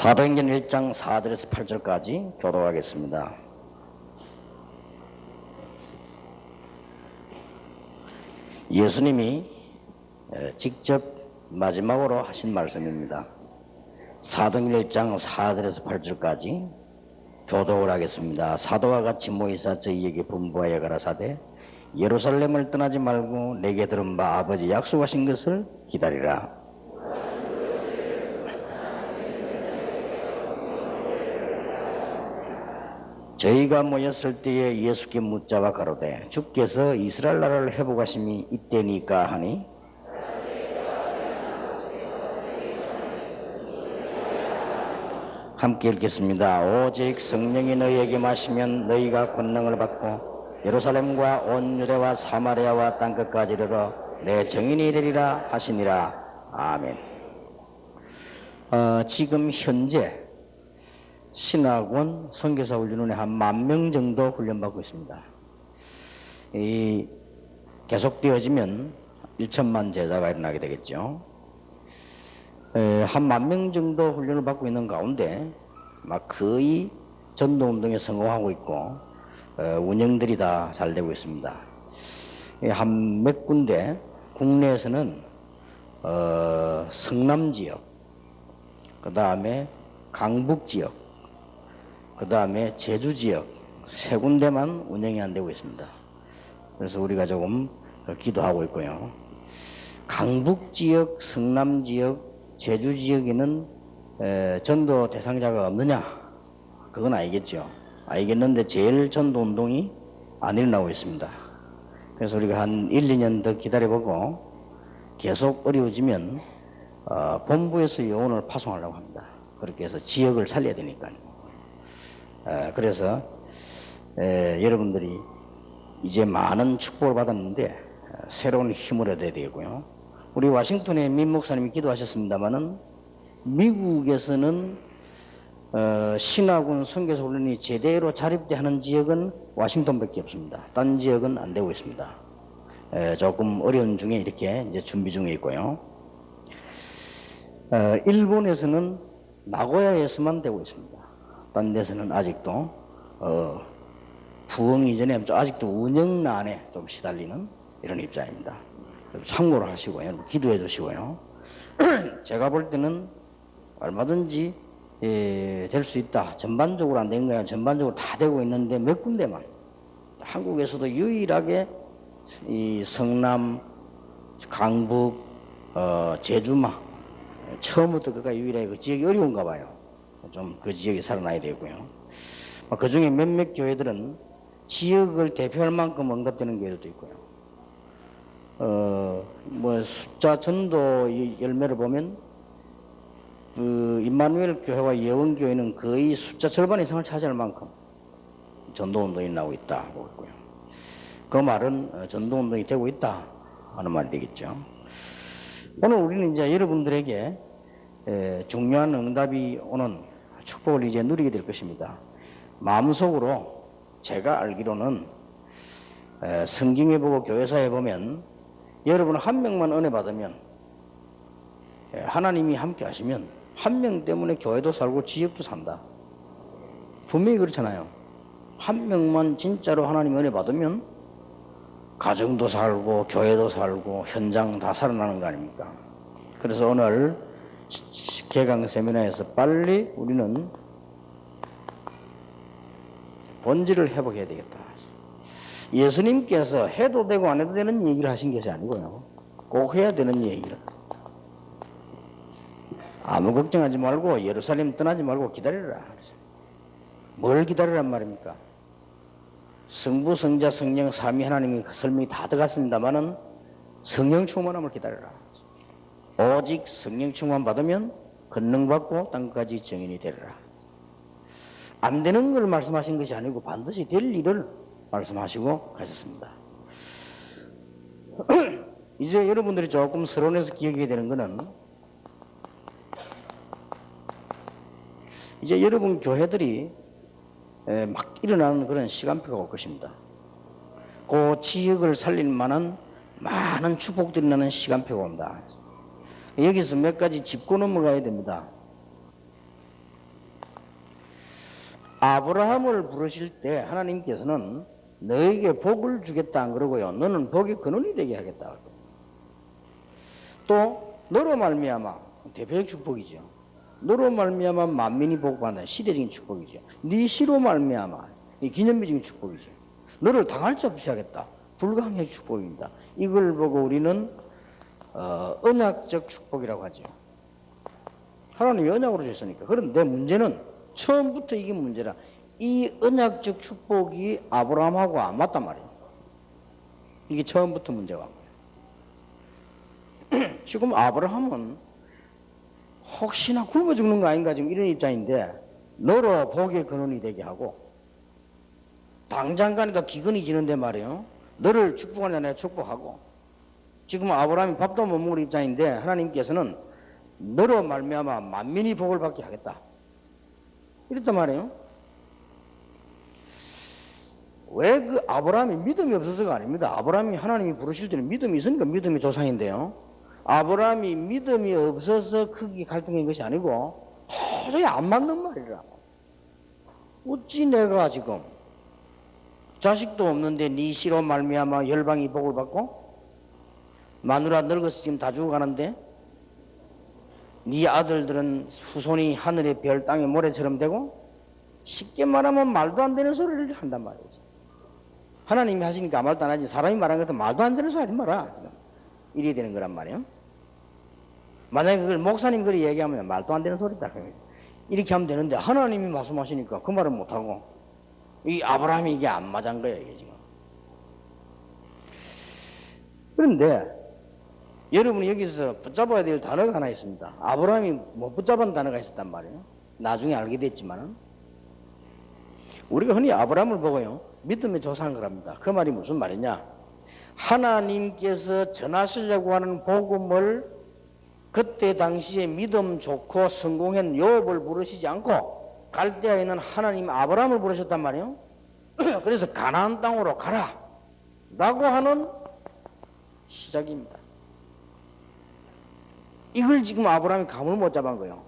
사도행전 1장 4절에서 8절까지 교독하겠습니다. 예수님이 직접 마지막으로 하신 말씀입니다. 사도행전 1장 4절에서 8절까지 교독을 하겠습니다. 사도와 같이 모이사 저희에게 분부하여 가라사대 예루살렘을 떠나지 말고 내게 들은 바 아버지 약속하신 것을 기다리라. 저희가 모였을 때에 예수께 묻자와 가로되 주께서 이스라엘 나라를 회복하심이 이때니까 하니 함께 읽겠습니다. 오직 성령이 너희에게 마시면 너희가 권능을 받고 예루살렘과 온 유대와 사마리아와 땅끝까지 이르러 내 증인이 되리라 하시니라. 아멘. 지금 현재 신학원 선교사 훈련원에 한 10,000명 정도 훈련받고 있습니다. 이 계속되어지면 1천만 제자가 일어나게 되겠죠. 한 10,000명 정도 훈련을 받고 있는 가운데 막 거의 전도운동에 성공하고 있고 운영들이 다 잘 되고 있습니다. 한 몇 군데 국내에서는 성남 지역, 그 다음에 강북 지역, 그 다음에 제주 지역 세 군데만 운영이 안 되고 있습니다. 그래서 우리가 조금 기도하고 있고요. 강북 지역, 성남 지역, 제주 지역에는 전도 대상자가 없느냐? 그건 알겠죠. 알겠는데 제일 전도 운동이 안 일어나고 있습니다. 그래서 우리가 한 1, 2년 더 기다려보고 계속 어려워지면 본부에서 요원을 파송하려고 합니다. 그렇게 해서 지역을 살려야 되니까요. 그래서 여러분들이 이제 많은 축복을 받았는데 새로운 힘을 얻어야 되고요. 우리 워싱턴에 민 목사님이 기도하셨습니다마는 미국에서는 신학원 선교사 훈련이 제대로 자립돼 하는 지역은 워싱턴밖에 없습니다. 딴 지역은 안 되고 있습니다. 조금 어려운 중에 이렇게 이제 준비 중에 있고요. 일본에서는 나고야에서만 되고 있습니다. 딴 데서는 아직도 부흥 이전에 아직도 운영난에 좀 시달리는 이런 입장입니다. 참고를 하시고요. 기도해 주시고요. 제가 볼 때는 얼마든지 될 수 있다. 전반적으로 안 되는 거야. 전반적으로 다 되고 있는데 몇 군데만. 한국에서도 유일하게 이 성남, 강북, 제주마 처음부터 그가 유일하게 그 지역이 어려운가 봐요. 좀 그 지역이 살아나야 되고요. 그 중에 몇몇 교회들은 지역을 대표할 만큼 응답되는 교회도 있고요. 숫자 전도 열매를 보면 임마누엘 교회와 예원교회는 거의 숫자 절반 이상을 차지할 만큼 전도운동이 나오고 있다고 했고요. 그 말은 전도운동이 되고 있다 하는 말이 되겠죠. 오늘 우리는 이제 여러분들에게 중요한 응답이 오는 축복을 이제 누리게 될 것입니다. 마음속으로 제가 알기로는 성경에 보고 교회사에 보면 여러분 한 명만 은혜 받으면 하나님이 함께 하시면 한 명 때문에 교회도 살고 지역도 산다. 분명히 그렇잖아요. 한 명만 진짜로 하나님 은혜 받으면 가정도 살고 교회도 살고 현장 다 살아나는 거 아닙니까? 그래서 오늘 개강 세미나에서 빨리 우리는 본질을 회복해야 되겠다. 예수님께서 해도 되고 안 해도 되는 얘기를 하신 것이 아니고요. 꼭 해야 되는 얘기를. 아무 걱정하지 말고 예루살렘 떠나지 말고 기다리라. 뭘 기다리란 말입니까? 성부, 성자, 성령, 삼위 하나님의 설명이 다 들어갔습니다마는 성령 충만함을 기다려라. 오직 성령 충만 받으면 권능 받고 땅까지 증인이 되리라. 안 되는 걸 말씀하신 것이 아니고 반드시 될 일을 말씀하시고 가셨습니다. 이제 여러분들이 조금 서론에서 기억해야 되는 것은 이제 여러분 교회들이 막 일어나는 그런 시간표가 올 것입니다. 그 지역을 살릴 만한 많은 축복들이 나는 시간표가 온다. 여기서 몇 가지 짚고 넘어가야 됩니다. 아브라함을 부르실 때 하나님께서는 너에게 복을 주겠다 안 그러고요. 너는 복의 근원이 되게 하겠다. 또 너로 말미암아 대표적 축복이죠. 너로 말미암아 만민이 복받는 시대적인 축복이죠. 네 시로 말미암아 이 기념비적인 축복이죠. 너를 당할 수 없이 하겠다. 불가항의 축복입니다. 이걸 보고 우리는 언약적 축복이라고 하죠. 하나님이 언약으로 주셨으니까. 그런데 문제는 처음부터 이게 문제라. 이 언약적 축복이 아브라함하고 안 맞단 말이에요. 이게 처음부터 문제가. 지금 아브라함은 혹시나 굶어 죽는 거 아닌가 지금 이런 입장인데 너로 복의 근원이 되게 하고 당장 가니까 기근이 지는데 말이에요. 너를 축복하냐 내가 축복하고 지금 아브라함이 밥도 못 먹을 입장인데 하나님께서는 너로 말미암아 만민이 복을 받게 하겠다. 이랬단 말이에요. 왜 그 아브라함이 믿음이 없어서가 아닙니다. 아브라함이 하나님이 부르실 때는 믿음이 있으니까 믿음의 조상인데요. 아브라함이 믿음이 없어서 크게 갈등인 것이 아니고 도저히 안 맞는 말이라. 어찌 내가 지금 자식도 없는데 네 씨로 말미암아 열방이 복을 받고 마누라 늙어서 지금 다 죽어가는데 네 아들들은 후손이 하늘의 별 땅의 모래처럼 되고 쉽게 말하면 말도 안 되는 소리를 한단 말이지. 하나님이 하시니까 말도 안 하지 사람이 말하는 것도 말도 안 되는 소리 하지 마라. 지금 이래야 되는 거란 말이에요. 만약에 그걸 목사님 그리 얘기하면 말도 안 되는 소리다. 이렇게 하면 되는데 하나님이 말씀하시니까 그 말을 못하고 이 아브라함이 이게 안 맞은 거예요. 이게 지금. 그런데 여러분이 여기서 붙잡아야 될 단어가 하나 있습니다. 아브라함이 못 붙잡은 단어가 있었단 말이에요. 나중에 알게 됐지만은 우리가 흔히 아브라함을 보고요 믿음의 조상인 거랍니다. 그 말이 무슨 말이냐? 하나님께서 전하시려고 하는 복음을 그때 당시에 믿음 좋고 성공한 요업을 부르시지 않고 갈대아에 있는 하나님 아브라함을 부르셨단 말이에요. 그래서 가나안 땅으로 가라 라고 하는 시작입니다. 이걸 지금 아브라함이 감을 못 잡은 거예요.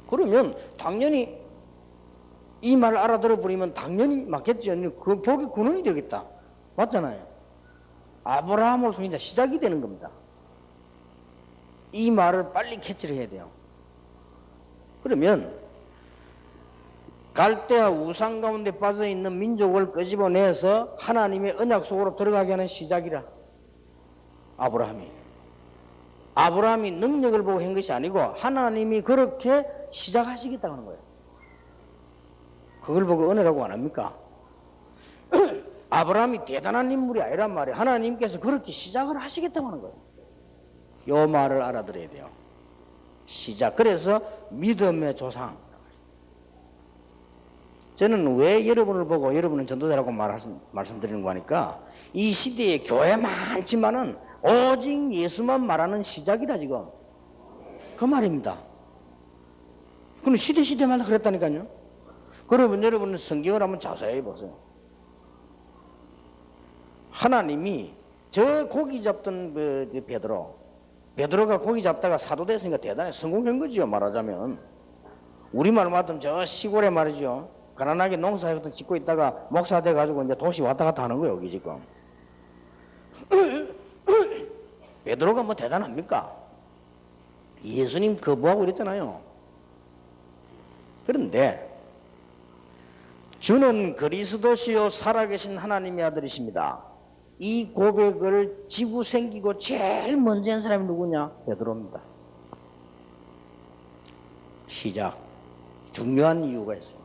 그러면 당연히 이 말을 알아들어 버리면 당연히 맞겠죠. 그 복의 근원이 되겠다. 맞잖아요. 아브라함으로 이제 시작이 되는 겁니다. 이 말을 빨리 캐치를 해야 돼요. 그러면 갈대아 우상 가운데 빠져있는 민족을 끄집어내서 하나님의 언약 속으로 들어가게 하는 시작이라. 아브라함이 능력을 보고 한 것이 아니고 하나님이 그렇게 시작하시겠다고 하는 거예요. 그걸 보고 은혜라고 안 합니까? 아브라함이 대단한 인물이 아니란 말이에요. 하나님께서 그렇게 시작을 하시겠다고 하는 거예요. 이 말을 알아들어야 돼요. 시작. 그래서 믿음의 조상. 저는 왜 여러분을 보고 여러분은 전도자라고 말씀드리는 거니까 이 시대에 교회 많지만은 오직 예수만 말하는 시작이다 지금. 그 말입니다. 그럼 시대마다 그랬다니까요. 그러면 여러분은 성경을 한번 자세히 보세요. 하나님이 저 고기 잡던 그 베드로가 고기 잡다가 사도 됐으니까 대단히 성공한 거지요. 말하자면 우리말 맞으면 저 시골에 말이죠. 가난하게 농사를 짓고 있다가 목사 돼가지고 이제 도시 왔다 갔다 하는 거예요. 여기 지금. 베드로가 뭐 대단합니까? 예수님 거부하고 이랬잖아요. 그런데 주는 그리스도시요 살아계신 하나님의 아들이십니다. 이 고백을 지고 생기고 제일 먼저 한 사람이 누구냐? 베드로입니다. 시작. 중요한 이유가 있어요.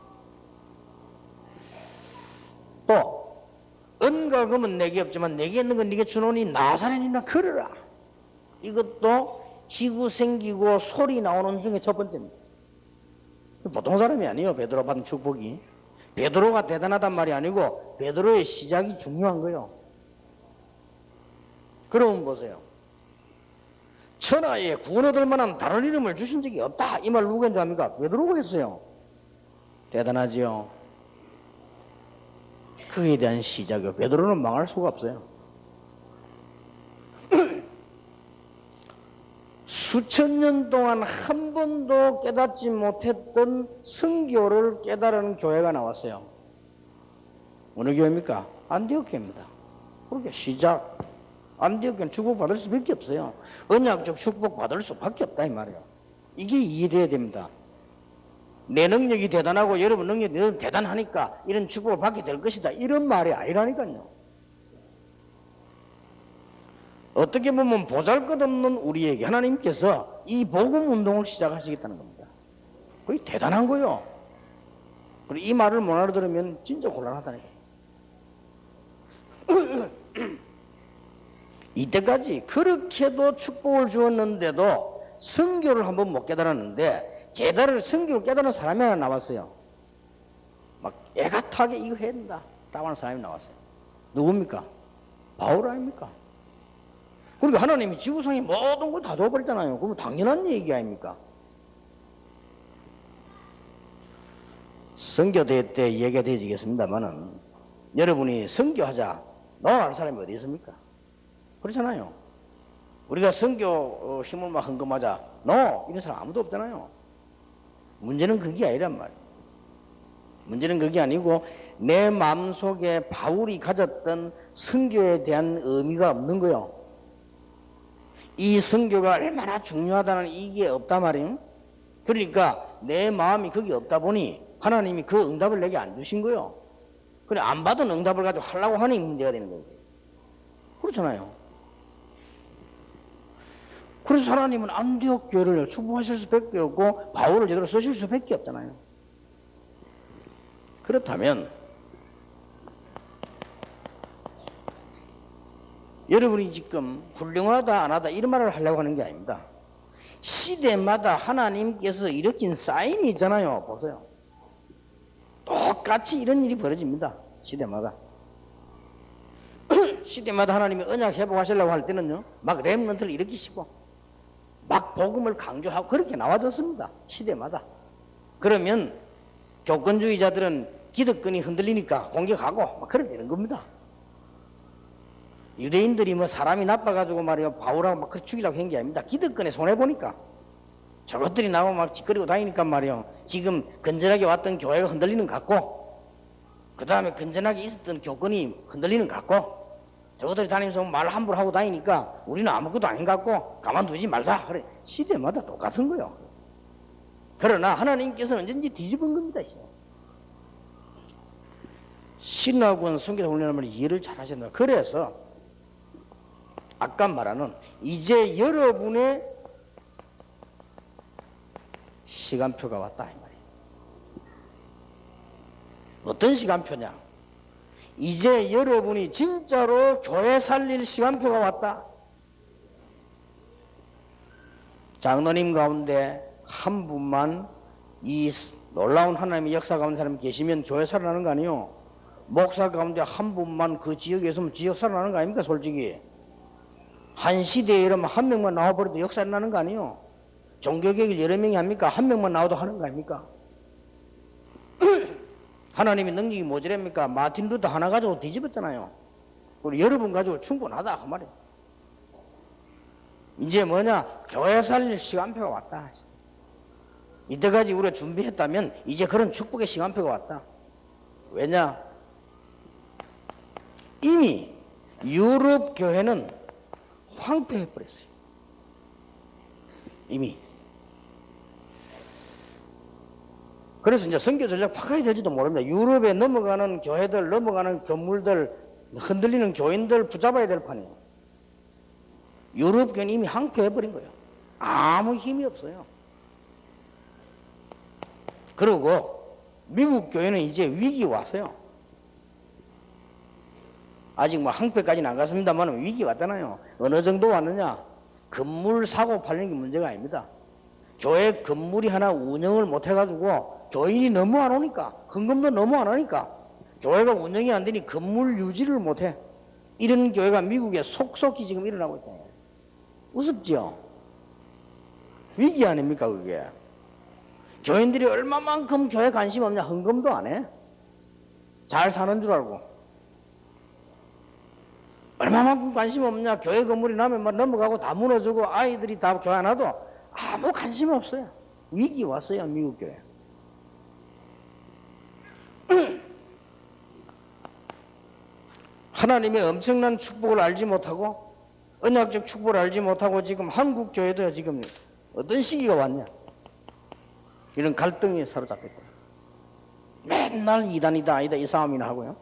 또 은과 금은 내게 없지만 내게 있는 건 네게 주노니 나사렛이나 걸으라. 이것도 지고 생기고 소리 나오는 중에 첫 번째입니다. 보통 사람이 아니에요. 베드로 받은 축복이. 베드로가 대단하단 말이 아니고 베드로의 시작이 중요한 거예요. 그러면 보세요. 천하에 구원 얻을 만한 다른 이름을 주신 적이 없다. 이 말 누가 했는지 압니까? 베드로가 했어요. 대단하지요. 그에 대한 시작이요. 베드로는 망할 수가 없어요. 수천 년 동안 한 번도 깨닫지 못했던 성교를 깨달은 교회가 나왔어요. 어느 교회입니까? 안디옥 교회입니다. 그렇게 시작. 안디옥 교회는 축복받을 수밖에 없어요. 언약적 축복받을 수밖에 없다 이 말이에요. 이게 이해돼야 됩니다. 내 능력이 대단하고 여러분 능력이 대단하니까 이런 축복을 받게 될 것이다, 이런 말이 아니라니까요. 어떻게 보면 보잘것없는 우리에게 하나님께서 이 복음 운동을 시작하시겠다는 겁니다. 그게 대단한 거요. 그리고 이 말을 못 알아들으면 진짜 곤란하다니까요. 이때까지 그렇게도 축복을 주었는데도 성교를 한번 못 깨달았는데 제자를 성교를 깨달은 사람이 하나 나왔어요. 막 애가 타게 이거 해야 된다 라고 하는 사람이 나왔어요. 누굽니까? 바울 아닙니까? 그러니까 하나님이 지구상의 모든 걸 다 줘버렸잖아요. 그러면 당연한 얘기 아닙니까? 선교대회 때 얘기가 되어지겠습니다만은 여러분이 선교하자 너라는 사람이 어디 있습니까? 그렇잖아요. 우리가 선교 힘을 막 헌금하자 너 이런 사람 아무도 없잖아요. 문제는 그게 아니란 말이에요. 문제는 그게 아니고 내 마음속에 바울이 가졌던 선교에 대한 의미가 없는 거예요. 이 선교가 얼마나 중요하다는 이게 없단 말이에요. 그러니까 내 마음이 거기 없다 보니 하나님이 그 응답을 내게 안 주신 거예요. 그래 안 받은 응답을 가지고 하려고 하니 문제가 되는 거예요. 그렇잖아요. 그래서 하나님은 안디옥 교회를 축복하실 수밖에 없고 바울을 제대로 쓰실 수밖에 없잖아요. 그렇다면 여러분이 지금 훌륭하다 안 하다 이런 말을 하려고 하는 게 아닙니다. 시대마다 하나님께서 일으킨 사인이 있잖아요. 보세요. 똑같이 이런 일이 벌어집니다. 시대마다. 시대마다 하나님이 언약 회복하시려고 할 때는요 막 렘넌트를 일으키시고 막 복음을 강조하고 그렇게 나와졌습니다. 시대마다. 그러면 교권주의자들은 기득권이 흔들리니까 공격하고 막 그렇게 되는 겁니다. 유대인들이 뭐 사람이 나빠가지고 말이요 바울하고 막 그렇게 죽이려고 한 게 아닙니다. 기득권에 손해보니까 저것들이 나오고 막 짓거리고 다니니까 말이요 지금 건전하게 왔던 교회가 흔들리는 것 같고 그 다음에 건전하게 있었던 교권이 흔들리는 것 같고 저것들이 다니면서 말 함부로 하고 다니니까 우리는 아무것도 아닌 것 같고 가만두지 말자. 그래 시대마다 똑같은 거예요. 그러나 하나님께서는 언제든지 뒤집은 겁니다. 신학원 성교사 훈련을 말이 이해를 잘 하셔야 된다. 그래서 아까 말하는 이제 여러분의 시간표가 왔다 이 말이에요. 어떤 시간표냐? 이제 여러분이 진짜로 교회 살릴 시간표가 왔다. 장로님 가운데 한 분만 이 놀라운 하나님의 역사 가운데 사람이 계시면 교회 살아나는 거 아니에요? 목사 가운데 한 분만 그 지역에 있으면 지역 살아나는 거 아닙니까? 솔직히 한 시대에 이러면 한 명만 나와버려도 역사 나는 거 아니에요? 종교개혁을 여러 명이 합니까? 한 명만 나와도 하는 거 아닙니까? 하나님의 능력이 모자랍니까? 마틴 루터 하나 가지고 뒤집었잖아요. 우리 여러분 가지고 충분하다 그 말이에요. 이제 뭐냐? 교회 살릴 시간표가 왔다. 이때까지 우리가 준비했다면 이제 그런 축복의 시간표가 왔다. 왜냐? 이미 유럽 교회는 황폐해버렸어요. 이미. 그래서 이제 선교 전략 바꿔야 될지도 모릅니다. 유럽에 넘어가는 교회들, 넘어가는 건물들, 흔들리는 교인들 붙잡아야 될 판이에요. 유럽 교회는 이미 황폐해버린 거예요. 아무 힘이 없어요. 그리고 미국 교회는 이제 위기 왔어요. 아직 뭐 항폐까지는 안 갔습니다만 위기 왔잖아요. 어느 정도 왔느냐? 건물 사고 팔리는 게 문제가 아닙니다. 교회 건물이 하나 운영을 못 해가지고 교인이 너무 안 오니까 헌금도 너무 안 하니까 교회가 운영이 안 되니 건물 유지를 못 해. 이런 교회가 미국에 속속히 지금 일어나고 있다. 우습죠? 위기 아닙니까 그게? 교인들이 얼마만큼 교회 관심 없냐? 헌금도 안 해. 잘 사는 줄 알고. 얼마만큼 관심 없냐. 교회 건물이 나면 막 넘어가고 다 무너지고 아이들이 다 교회 안 와도 아무 관심 없어요. 위기 왔어요, 미국 교회. 하나님의 엄청난 축복을 알지 못하고 언약적 축복을 알지 못하고 지금 한국 교회도 지금 어떤 시기가 왔냐. 이런 갈등에 사로잡혔다. 맨날 이단이다 아니다 이 싸움이나 하고요.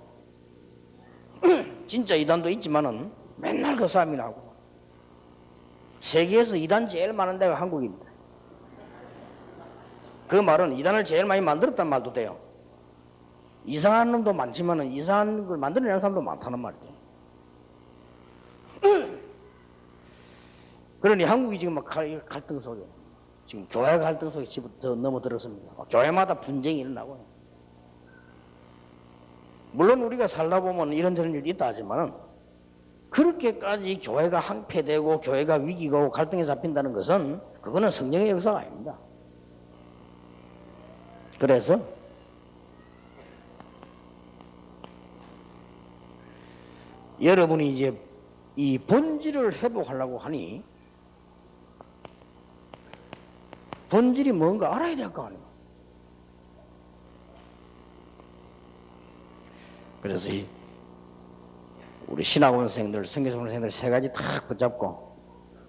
진짜 이단도 있지만은 맨날 그 싸움이나 하고. 세계에서 이단 제일 많은 데가 한국입니다. 그 말은 이단을 제일 많이 만들었단 말도 돼요. 이상한 놈도 많지만은 이상한 걸 만들어내는 사람도 많다는 말이죠. 그러니 한국이 지금 막 갈등 속에, 지금 교회 갈등 속에 넘어들었습니다. 교회마다 분쟁이 일어나고요. 물론 우리가 살다 보면 이런저런 일이 있다 하지만은 그렇게까지 교회가 항폐되고 교회가 위기가 오고 갈등에 잡힌다는 것은 그거는 성령의 역사가 아닙니다. 그래서 여러분이 이제 이 본질을 회복하려고 하니 본질이 뭔가 알아야 될 거 아니에요. 그래서 우리 신학원생들, 선교사원생들 세 가지 딱 붙잡고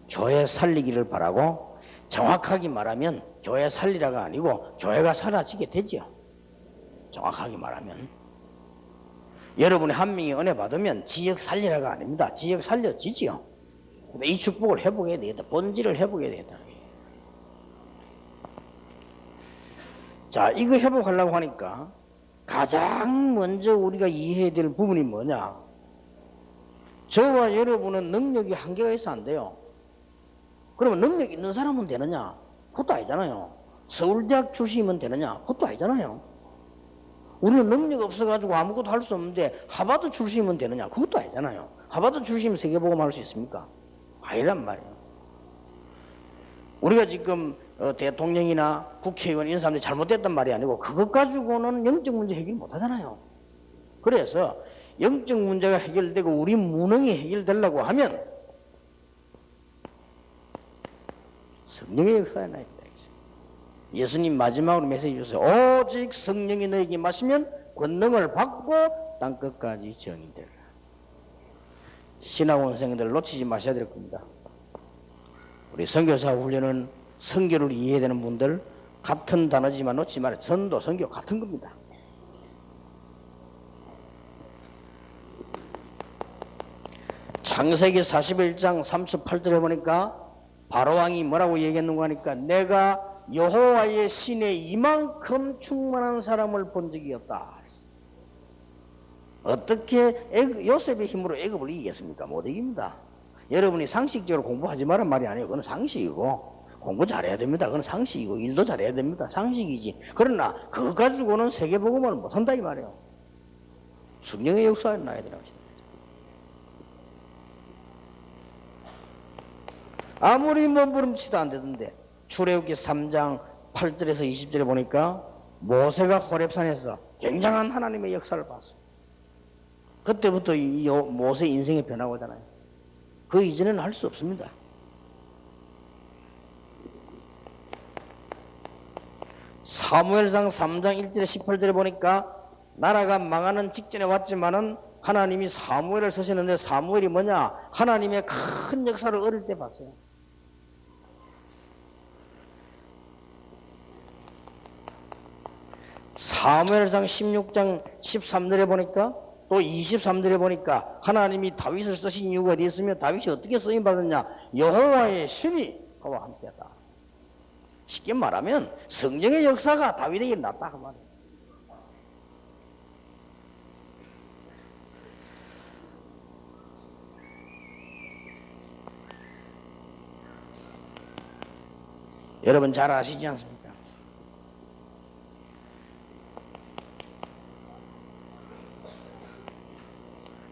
교회 살리기를 바라고, 정확하게 말하면 교회 살리라가 아니고 교회가 사라지게 되죠. 정확하게 말하면 여러분이 한 명이 은혜 받으면 지역 살리라가 아닙니다. 지역 살려지지요. 근데 이 축복을 회복해야 되겠다. 본질을 회복해야 되겠다. 자, 이거 회복하려고 하니까 가장 먼저 우리가 이해해야 될 부분이 뭐냐? 저와 여러분은 능력이 한계가 있어 안 돼요. 그러면 능력 있는 사람은 되느냐? 그것도 아니잖아요. 서울대학 출신이면 되느냐? 그것도 아니잖아요. 우리는 능력 없어가지고 아무것도 할 수 없는데 하버드 출신이면 되느냐? 그것도 아니잖아요. 하버드 출신이면 세계복음 할 수 있습니까? 아니란 말이에요. 우리가 지금 대통령이나 국회의원 이런 사람들이 잘못됐단 말이 아니고 그것 가지고는 영적 문제 해결 못 하잖아요. 그래서 영적 문제가 해결되고 우리 무능이 해결되려고 하면 성령의 역사에 나야 된다. 예수님 마지막으로 메시지 주세요. 오직 성령이 너에게 마시면 권능을 받고 땅끝까지 정이 되라. 신학원생들 놓치지 마셔야 될 겁니다. 우리 선교사 훈련은 선교를 이해해야 되는 분들 같은 단어지만 놓치지 말아요. 전도, 선교 같은 겁니다. 창세기 41장 38절에 보니까 바로왕이 뭐라고 얘기했는가 하니까 내가 여호와의 신에 이만큼 충만한 사람을 본 적이 없다. 어떻게 요셉의 힘으로 애굽을 이기겠습니까? 못 이깁니다. 여러분이 상식적으로 공부하지 말란 말이 아니에요. 그건 상식이고 공부 잘해야 됩니다. 그건 상식이고 일도 잘해야 됩니다. 상식이지. 그러나 그거 가지고는 세계복음을 못한다 이 말이에요. 성령의 역사에 나야 되는 것입니다. 아무리 몸부림치도 안 되던데 출애굽기 3장 8절에서 20절에 보니까 모세가 호렙산에서 굉장한 하나님의 역사를 봤어요. 그때부터 모세 인생이 변하고 있잖아요. 그 이전에는 할 수 없습니다. 사무엘상 3장 1절에 18절에 보니까 나라가 망하는 직전에 왔지만은 하나님이 사무엘을 쓰시는데 사무엘이 뭐냐? 하나님의 큰 역사를 어릴 때 봤어요. 사무엘상 16장 13절에 보니까 또 23절에 보니까 하나님이 다윗을 쓰신 이유가 어디 있으며 다윗이 어떻게 쓰임 받았냐? 여호와의 신이 그와 함께하다. 쉽게 말하면 성령의 역사가 다윗에게 났다 그 말이에요. 여러분 잘 아시지 않습니까?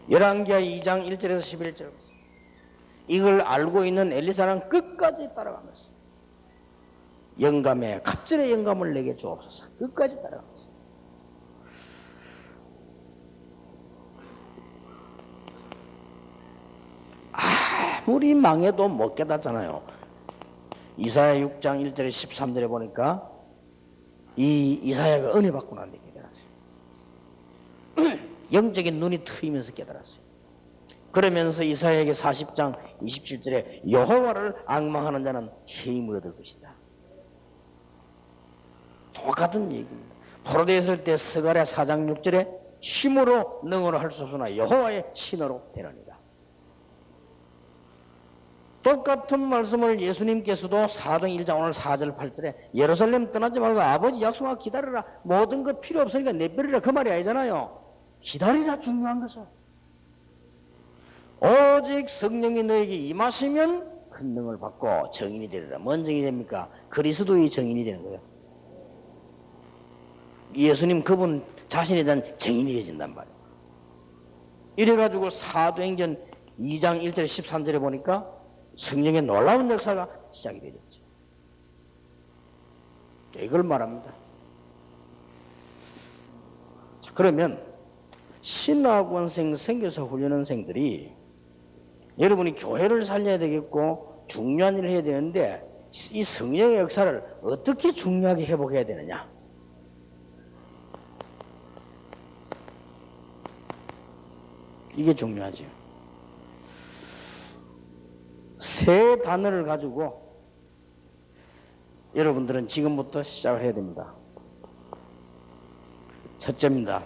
열왕기하 2장 1절에서 11절 이걸 알고 있는 엘리사는 끝까지 따라가면서 영감에 갑절의 영감을 내게 주옵소서. 끝까지 따라가면서 아무리 망해도 못 깨닫잖아요. 이사야 6장 1절에 13절에 보니까 이 이사야가 은혜 받고 난 뒤에 깨달았어요. 영적인 눈이 트이면서 깨달았어요. 그러면서 이사야에게 40장 27절에 여호와를 앙망하는 자는 새 힘을 얻을 것이다. 똑같은 얘기입니다. 포로되어 있을 때 스가랴 4장 6절에 힘으로 능으로 할 수 없으나 여호와의 신으로 되느니라. 똑같은 말씀을 예수님께서도 사도행 1장 오늘 4절 8절에 예루살렘 떠나지 말고 아버지 약속하고 기다려라. 모든 것 필요 없으니까 내버리라 그 말이 아니잖아요. 기다리라 중요한 것은. 오직 성령이 너에게 임하시면 큰 능을 받고 정인이 되리라. 뭔 정인이 됩니까? 그리스도의 정인이 되는 거예요. 예수님 그분 자신에 대한 정인이 되어진단 말이에요. 이래가지고 사도행전 2장 1절 13절에 보니까 성령의 놀라운 역사가 시작이 되었죠. 이걸 말합니다. 자, 그러면 신학원생 선교사 훈련원생들이 여러분이 교회를 살려야 되겠고 중요한 일을 해야 되는데 이 성령의 역사를 어떻게 중요하게 회복해야 되느냐? 이게 중요하죠. 세 단어를 가지고 여러분들은 지금부터 시작을 해야 됩니다. 첫째입니다.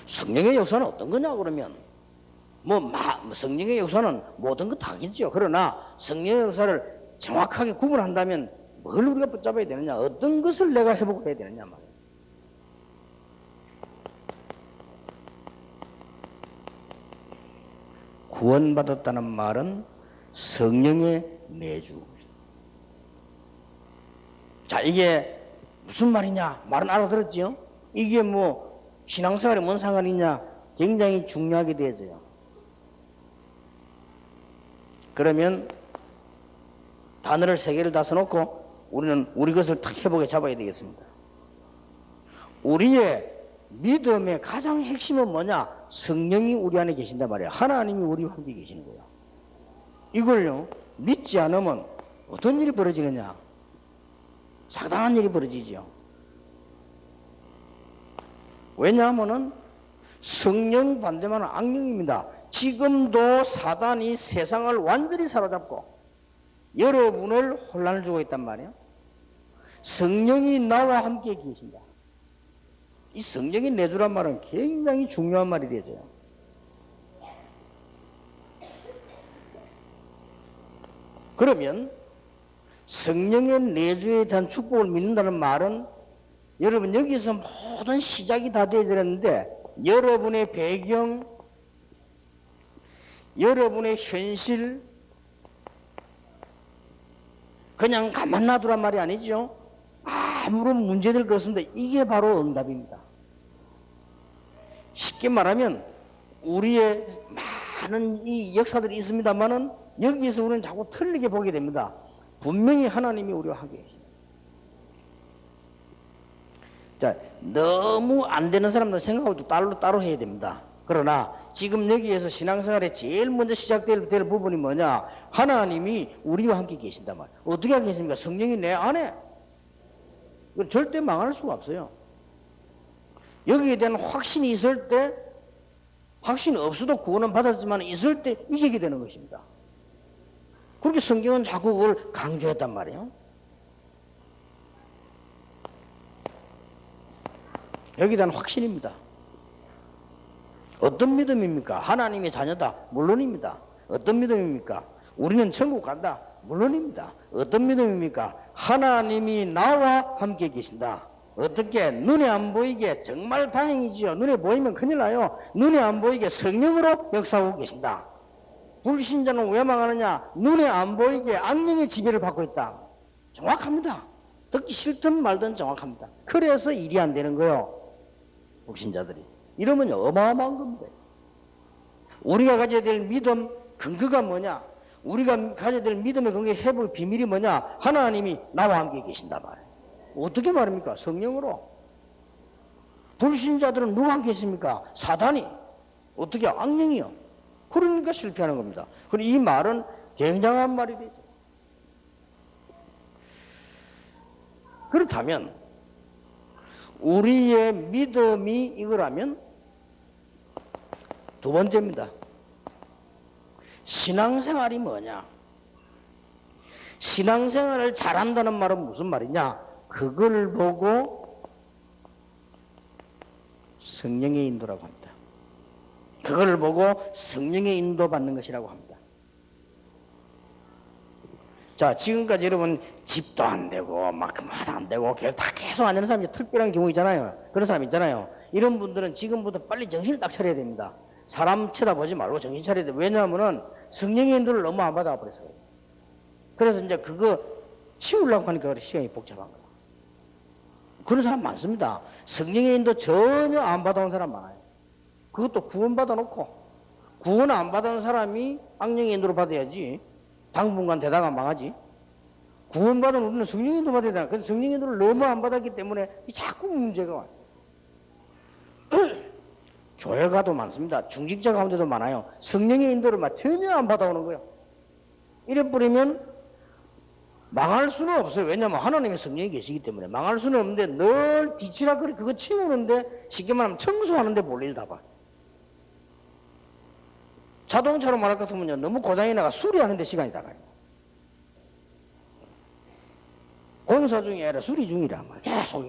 성령의 역사는 어떤 거냐 그러면 성령의 역사는 모든 것 다겠죠. 그러나 성령의 역사를 정확하게 구분한다면 뭘 우리가 붙잡아야 되느냐, 어떤 것을 내가 회복해야 되느냐 말이에요. 구원받았다는 말은 성령의 내주. 자, 이게 무슨 말이냐? 말은 알아들었지요? 이게 신앙생활에 뭔 상관이냐? 굉장히 중요하게 되어져요. 그러면 단어를 세 개를 다 써놓고 우리는 우리 것을 탁 회복해 잡아야 되겠습니다. 우리의 믿음의 가장 핵심은 뭐냐? 성령이 우리 안에 계신단 말이에요. 하나님이 우리와 함께 계시는 거예요. 이걸요 믿지 않으면 어떤 일이 벌어지느냐? 상당한 일이 벌어지죠. 왜냐하면은 성령 반대만은 악령입니다. 지금도 사단이 세상을 완전히 사로잡고 여러분을 혼란을 주고 있단 말이에요. 성령이 나와 함께 계신다. 이 성령이 내주란 말은 굉장히 중요한 말이 되죠. 그러면 성령의 내주에 대한 축복을 믿는다는 말은 여러분 여기서 모든 시작이 다 되어야 되는데 여러분의 배경, 여러분의 현실 그냥 가만 놔두란 말이 아니죠. 아무런 문제될 것 없습니다. 이게 바로 응답입니다. 쉽게 말하면 우리의 많은 이 역사들이 있습니다만은 여기에서 우리는 자꾸 틀리게 보게 됩니다. 분명히 하나님이 우리와 함께 계십니다. 자, 너무 안 되는 사람들 생각하고 따로 해야 됩니다. 그러나 지금 여기에서 신앙생활에 제일 먼저 시작될 부분이 뭐냐? 하나님이 우리와 함께 계신단 말이에요. 어떻게 하고 계십니까? 성령이 내 안에. 절대 망할 수가 없어요. 여기에 대한 확신이 있을 때, 확신이 없어도 구원은 받았지만 있을 때 이기게 되는 것입니다. 그렇게 성경은 자꾸 그걸 강조했단 말이에요. 여기에 대한 확신입니다. 어떤 믿음입니까? 하나님의 자녀다. 물론입니다. 어떤 믿음입니까? 우리는 천국 간다. 물론입니다. 어떤 믿음입니까? 하나님이 나와 함께 계신다. 어떻게? 눈에 안 보이게 정말 다행이지요. 눈에 보이면 큰일 나요. 눈에 안 보이게 성령으로 역사하고 계신다. 불신자는 왜 망하느냐? 눈에 안 보이게 악령의 지배를 받고 있다. 정확합니다. 듣기 싫든 말든 정확합니다. 그래서 일이 안 되는 거예요. 불신자들이. 이러면 어마어마한 겁니다. 우리가 가져야 될 믿음 근거가 뭐냐? 우리가 가져야 될 믿음의 근거 회복의 비밀이 뭐냐? 하나님이 나와 함께 계신다 말이에요. 어떻게 말입니까? 성령으로. 불신자들은 누가 함께 있습니까? 사단이. 어떻게? 악령이요. 그러니까 실패하는 겁니다. 그리고 이 말은 굉장한 말이 되죠. 그렇다면 우리의 믿음이 이거라면 두 번째입니다. 신앙생활이 뭐냐? 신앙생활을 잘한다는 말은 무슨 말이냐? 그걸 보고 성령의 인도라고 합니다. 그걸 보고 성령의 인도받는 것이라고 합니다. 자, 지금까지 여러분 집도 안 되고 막 마도 안 되고 다 계속 안 되는 사람이 특별한 경우 있잖아요. 그런 사람 있잖아요. 이런 분들은 지금부터 빨리 정신을 딱 차려야 됩니다. 사람 쳐다보지 말고 정신 차려야 돼요. 왜냐하면은 성령의 인도를 너무 안 받아 버렸어요. 그래서 이제 그거 치우려고 하니까 시간이 복잡한 거예요. 그런 사람 많습니다. 성령의 인도 전혀 안 받아온 사람 많아요. 그것도 구원받아 놓고 구원 안 받아온 사람이 악령의 인도를 받아야지 당분간 되다가 망하지. 구원받은 우리는 성령의 인도 받아야 되나. 근데 성령의 인도를 너무 안 받았기 때문에 자꾸 문제가 와요. 교회 가도 많습니다. 중직자 가운데도 많아요. 성령의 인도를 전혀 안 받아오는 거예요. 이래 버리면 망할 수는 없어요. 왜냐하면 하나님의 성령이 계시기 때문에 망할 수는 없는데 늘 뒤치락거리 그거 치우는데 쉽게 말하면 청소하는데 볼일 다 봐. 자동차로 말할 것 같으면요 너무 고장이 나가 수리하는데 시간이 다 가요. 공사 중이 아니라 수리 중이란 말이야. 계속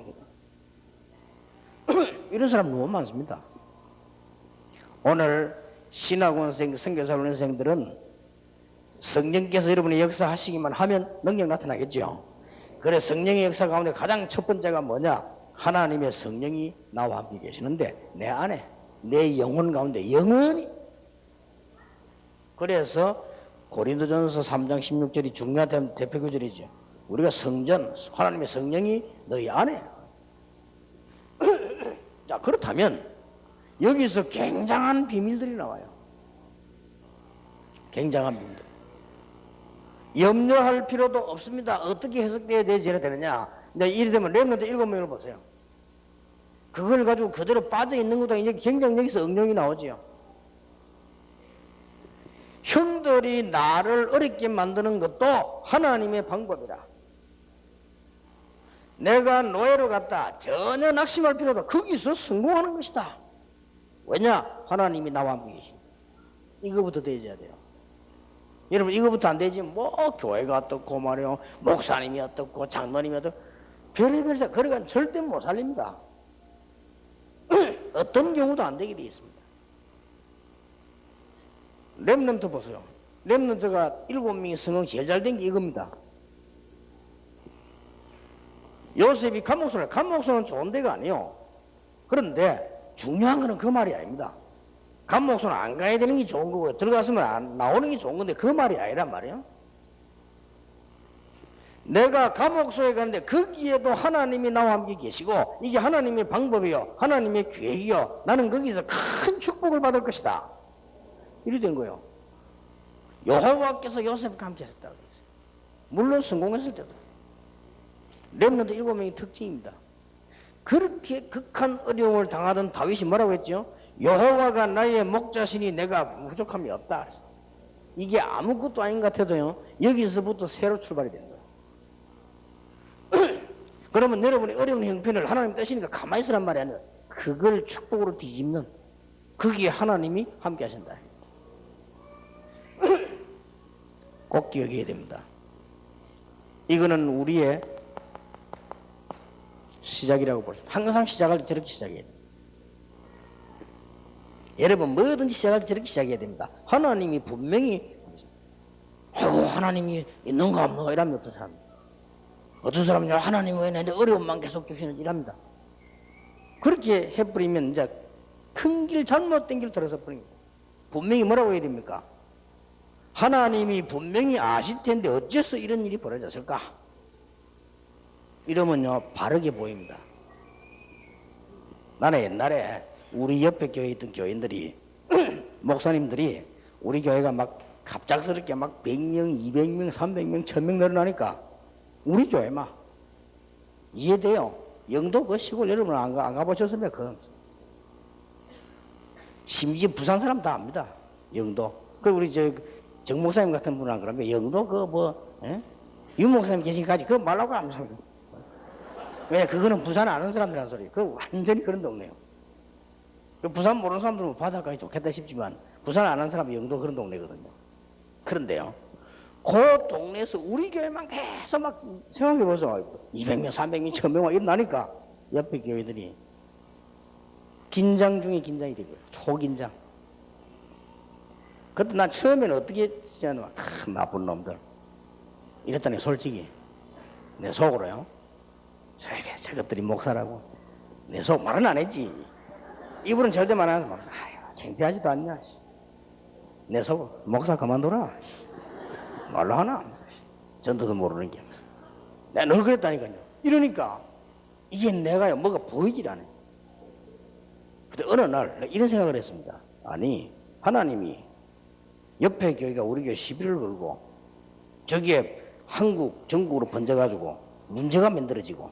이런 사람 너무 많습니다. 오늘 신학원생, 선교사원생들은 성령께서 여러분의 역사하시기만 하면 능력 나타나겠죠. 그래서 성령의 역사 가운데 가장 첫 번째가 뭐냐? 하나님의 성령이 나와 함께 계시는데 내 안에 내 영혼 가운데 영원히. 그래서 고린도전서 3장 16절이 중요한 대표 구절이죠. 우리가 성전, 하나님의 성령이 너희 안에. 자, 그렇다면 여기서 굉장한 비밀들이 나와요. 굉장한 비밀들. 염려할 필요도 없습니다. 어떻게 해석되어야 되느냐. 이래 되면 렘넌트 7명을 보세요. 그걸 가지고 그대로 빠져 있는 것도 이제 굉장히 여기서 응용이 나오지요. 형들이 나를 어렵게 만드는 것도 하나님의 방법이라. 내가 노예로 갔다 전혀 낙심할 필요도 없다. 거기서 성공하는 것이다. 왜냐? 하나님이 나와 함께 계십니다. 이거부터 되어야 돼요. 여러분 이거부터 안 되지 뭐 교회가 어떻고 말이요 목사님이 어떻고 장로님이 어떻고 별의별 그러니까 절대 못 살립니다. 어떤 경우도 안 되게 되어 있습니다. 렘넌트 보세요. 렘넌트가 7명이 성공 제일 잘 된 게 이겁니다. 요셉이 감목소는 좋은 데가 아니에요. 그런데 중요한 거는 그 말이 아닙니다. 감목소는 안 가야 되는 게 좋은 거고요. 들어갔으면 안 나오는 게 좋은 건데 그 말이 아니란 말이에요. 내가 감옥소에 가는데 거기에도 하나님이 나와 함께 계시고 이게 하나님의 방법이요 하나님의 계획이요 나는 거기서 큰 축복을 받을 것이다. 이래 된 거예요. 여호와께서 요셉과 함께 하셨다고 했어요. 물론 성공했을 때도. 렘넌트 7명의 특징입니다. 그렇게 극한 어려움을 당하던 다윗이 뭐라고 했죠? 여호와가 나의 목자시니 내가 부족함이 없다. 이게 아무것도 아닌 것 같아도요 여기서부터 새로 출발이 되는 거예요. 그러면 여러분의 어려운 형편을 하나님 뜻이니까 가만히 있으란 말이 아니라 그걸 축복으로 뒤집는 거기에 하나님이 함께 하신다. 꼭 기억해야 됩니다. 이거는 우리의 시작이라고 볼 수 있습니다. 항상 시작할 때 저렇게 시작해야 됩니다. 여러분 뭐든지 시작할 때 저렇게 시작해야 됩니다. 하나님이 분명히 아이고 하나님이 있는가 없는가 이러면 어떤 사람입니다. 어떤 사람은 하나님이 있는데 어려움만 계속 주시는 이랍니다. 그렇게 해버리면 이제 큰 길 잘못된 길 들어서 버립니다. 분명히 뭐라고 해야 됩니까? 하나님이 분명히 아실 텐데 어째서 이런 일이 벌어졌을까? 이러면요 바르게 보입니다. 나는 옛날에 우리 옆에 교회에 있던 교인들이 목사님들이 우리 교회가 막 갑작스럽게 막 100명, 200명, 300명, 1000명 늘어나니까 우리 교회만 이해돼요. 영도 그 시골 여러분 안 가보셨으면 그 심지어 부산 사람 다 압니다. 영도. 그 우리 정 목사님 같은 분은 안 그러면 영도 유 목사님 계신까지 그거 말라고 하면서. 왜 그거는 부산 아는 사람들이란 소리. 그 완전히 그런 동네예요. 부산 모르는 사람들은 바닷가에 좋겠다 싶지만 부산 아는 사람은 영도 그런 동네거든요. 그런데요, 그 동네에서 우리 교회만 계속 막 생각해보세요. 200명, 300명, 1000명 일어나니까 옆에 교회들이 긴장 중에 긴장이 되고요. 초긴장. 그때 난 처음에는 어떻게 했냐면 나쁜 놈들 이랬더니 솔직히 내 속으로요. 저것들이 목사라고 내 속 말은 안 했지. 이분은 절대 말 안 해서 아유 창피하지도 않냐. 내 속 목사 그만둬라. 말로 하나. 전도도 모르는 게 하면서. 내가 늘 그랬다니까요. 이러니까 이게 내가요 뭐가 보이질 않아요. 근데 어느 날 이런 생각을 했습니다. 아니 하나님이 옆에 교회가 우리 교회 시비를 걸고 저기에 한국 전국으로 번져가지고 문제가 만들어지고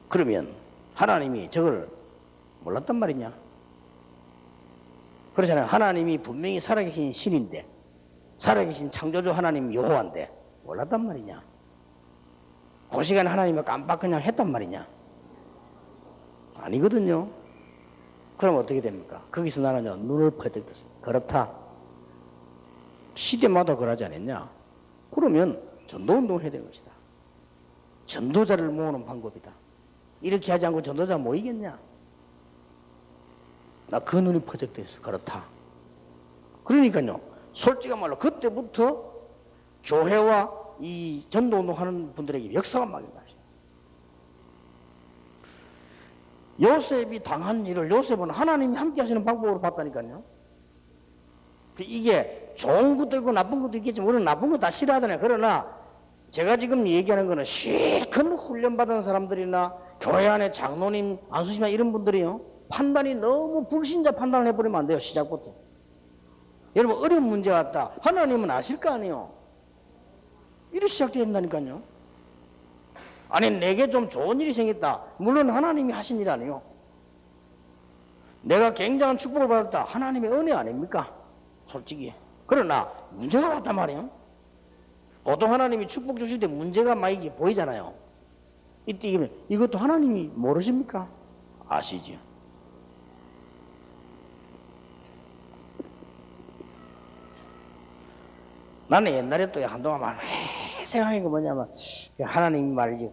그러면 하나님이 저걸 몰랐단 말이냐. 그렇잖아요. 하나님이 분명히 살아계신 신인데 살아계신 창조주 하나님 여호와인데 몰랐단 말이냐. 그 시간에 하나님을 깜빡 그냥 했단 말이냐. 아니거든요. 그럼 어떻게 됩니까? 거기서 나는요 눈을 퍼뜩 떴어요. 그렇다. 시대마다 그러지 않았냐. 그러면 전도운동을 해야 되는 것이다. 전도자를 모으는 방법이다. 이렇게 하지 않고 전도자 모이겠냐. 나 그 눈이 퍼뜩 떴어요. 그렇다. 그러니까요 솔직한 말로 그때부터 교회와 이 전도운동하는 분들에게 역사가 막힌다. 요셉이 당한 일을 요셉은 하나님이 함께 하시는 방법으로 봤다니까요. 이게 좋은 것도 있고 나쁜 것도 있겠지만 우리는 나쁜 거 다 싫어하잖아요. 그러나 제가 지금 얘기하는 거는 실컷 훈련받은 사람들이나 교회 안에 장로님, 안수심이나 이런 분들이요 판단이 너무 불신자 판단을 해버리면 안 돼요. 시작부터. 여러분 어려운 문제 왔다. 하나님은 아실 거 아니에요. 이렇게 시작돼야 된다니까요. 아니 내게 좀 좋은 일이 생겼다. 물론 하나님이 하신 일 아니에요. 내가 굉장한 축복을 받았다. 하나님의 은혜 아닙니까? 솔직히. 그러나 문제가 왔단 말이에요. 보통 하나님이 축복 주실 때 문제가 막 이게 보이잖아요. 이때 이것도 하나님이 모르십니까? 아시죠. 나는 옛날에 또 한동안 막 생각한 게 뭐냐면 하나님이 말이지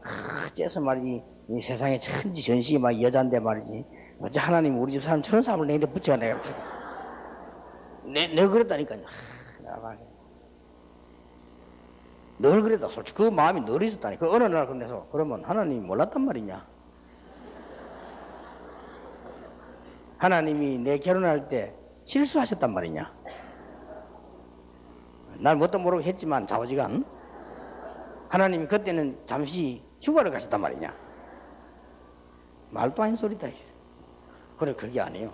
째서 말이지 이 세상에 천지 전시에 막 여잔데 말이지 어째 하나님 우리 집 사람 저런 사람을 내한테 붙여 내가 내가 그랬다니까요. 늘 그랬다. 솔직히 그 마음이 늘 있었다니. 그 어느 날 그래서 그러면 하나님이 몰랐단 말이냐. 하나님이 내 결혼할 때 실수하셨단 말이냐. 날 뭣도 모르고 했지만 좌우지간 하나님이 그때는 잠시 휴가를 가셨단 말이냐. 말도 아닌 소리다. 그래 그게 아니에요.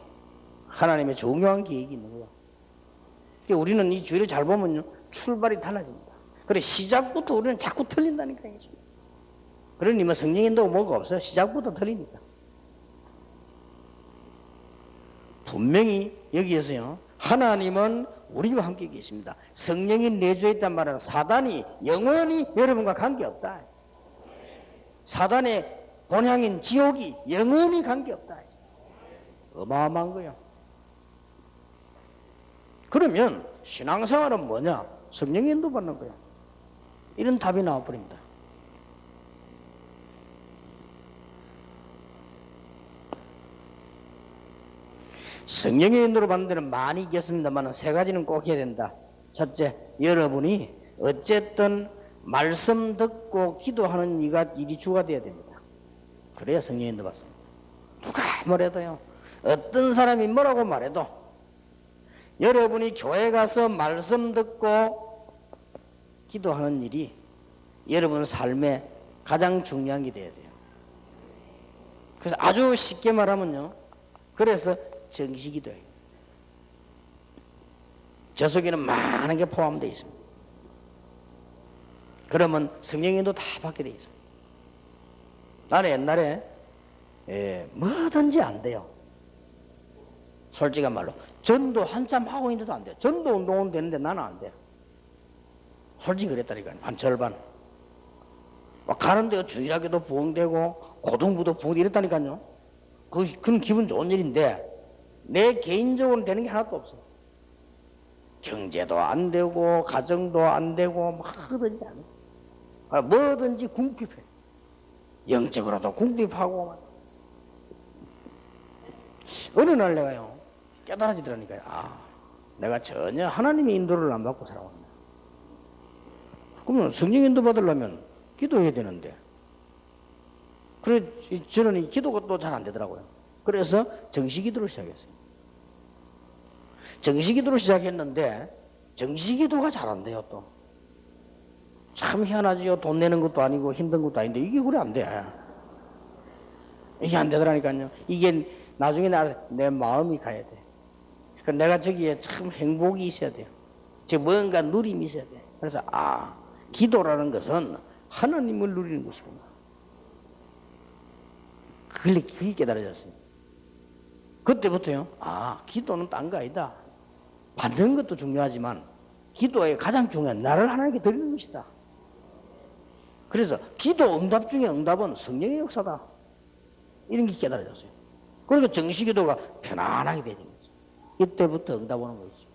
하나님의 중요한 계획이 있는 거야. 그러니까 우리는 이 주의를 잘 보면요 출발이 달라집니다. 그래 시작부터 우리는 자꾸 틀린다니까요. 그러니 뭐 성령인도 뭐가 없어요. 시작부터 틀리니까. 분명히 여기에서요 하나님은 우리와 함께 계십니다. 성령이 내주에 있단 말은 사단이 영원히 여러분과 관계없다. 사단의 본향인 지옥이 영원히 관계없다. 어마어마한 거예요. 그러면 신앙생활은 뭐냐? 성령의 인도 받는 거예요. 이런 답이 나와버립니다. 성령의 인도로 받는 데는 많이 있겠습니다만 세 가지는 꼭 해야 된다. 첫째, 여러분이 어쨌든 말씀 듣고 기도하는 일이 주가 되어야 됩니다. 그래야 성령의 인도 받습니다. 누가 뭐래도요 어떤 사람이 뭐라고 말해도 여러분이 교회 가서 말씀 듣고 기도하는 일이 여러분 삶에 가장 중요한 게 되어야 돼요. 그래서 아주 쉽게 말하면요 그래서 정식기도예요. 저 속에는 많은 게 포함되어 있습니다. 그러면 성령인도 다 받게 되어 있습니다. 나는 옛날에 뭐든지 안 돼요. 솔직한 말로 전도 한참 하고 있는데도 안 돼. 전도 운동은 되는데 나는 안 돼. 솔직히 그랬다니까요. 한 절반. 막 가는 데가 주일학교도 부흥되고 고등부도 부흥되고 이랬다니까요. 그건 기분 좋은 일인데 내 개인적으로 되는 게 하나도 없어. 경제도 안 되고 가정도 안 되고 뭐든지 안 돼. 뭐든지 궁핍해. 영적으로도 궁핍하고. 어느 날 내가요 깨달아지더라니까요. 내가 전혀 하나님의 인도를 안 받고 살아왔네. 그러면 성령 인도 받으려면 기도해야 되는데 그래 저는 이 기도가 또 잘 안 되더라고요. 그래서 정시기도를 시작했어요. 정시기도를 시작했는데 정시기도가 잘 안 돼요. 또 참 희한하지요. 돈 내는 것도 아니고 힘든 것도 아닌데 이게 그래 안 돼. 이게 안 되더라니까요. 이게 나중에 내 마음이 가야 돼. 그러니까 내가 저기에 참 행복이 있어야 돼요. 뭔가 누림이 있어야 돼. 그래서 기도라는 것은 하나님을 누리는 것이구나. 그게 깨달아졌어요. 그때부터요. 기도는 딴 거 아니다. 받는 것도 중요하지만 기도의 가장 중요한 나를 하나님께 드리는 것이다. 그래서 기도 응답 중에 응답은 성령의 역사다. 이런 게 깨달아졌어요. 그러니까 정시기도가 편안하게 되는 거죠. 이때부터 응답 오는 거죠.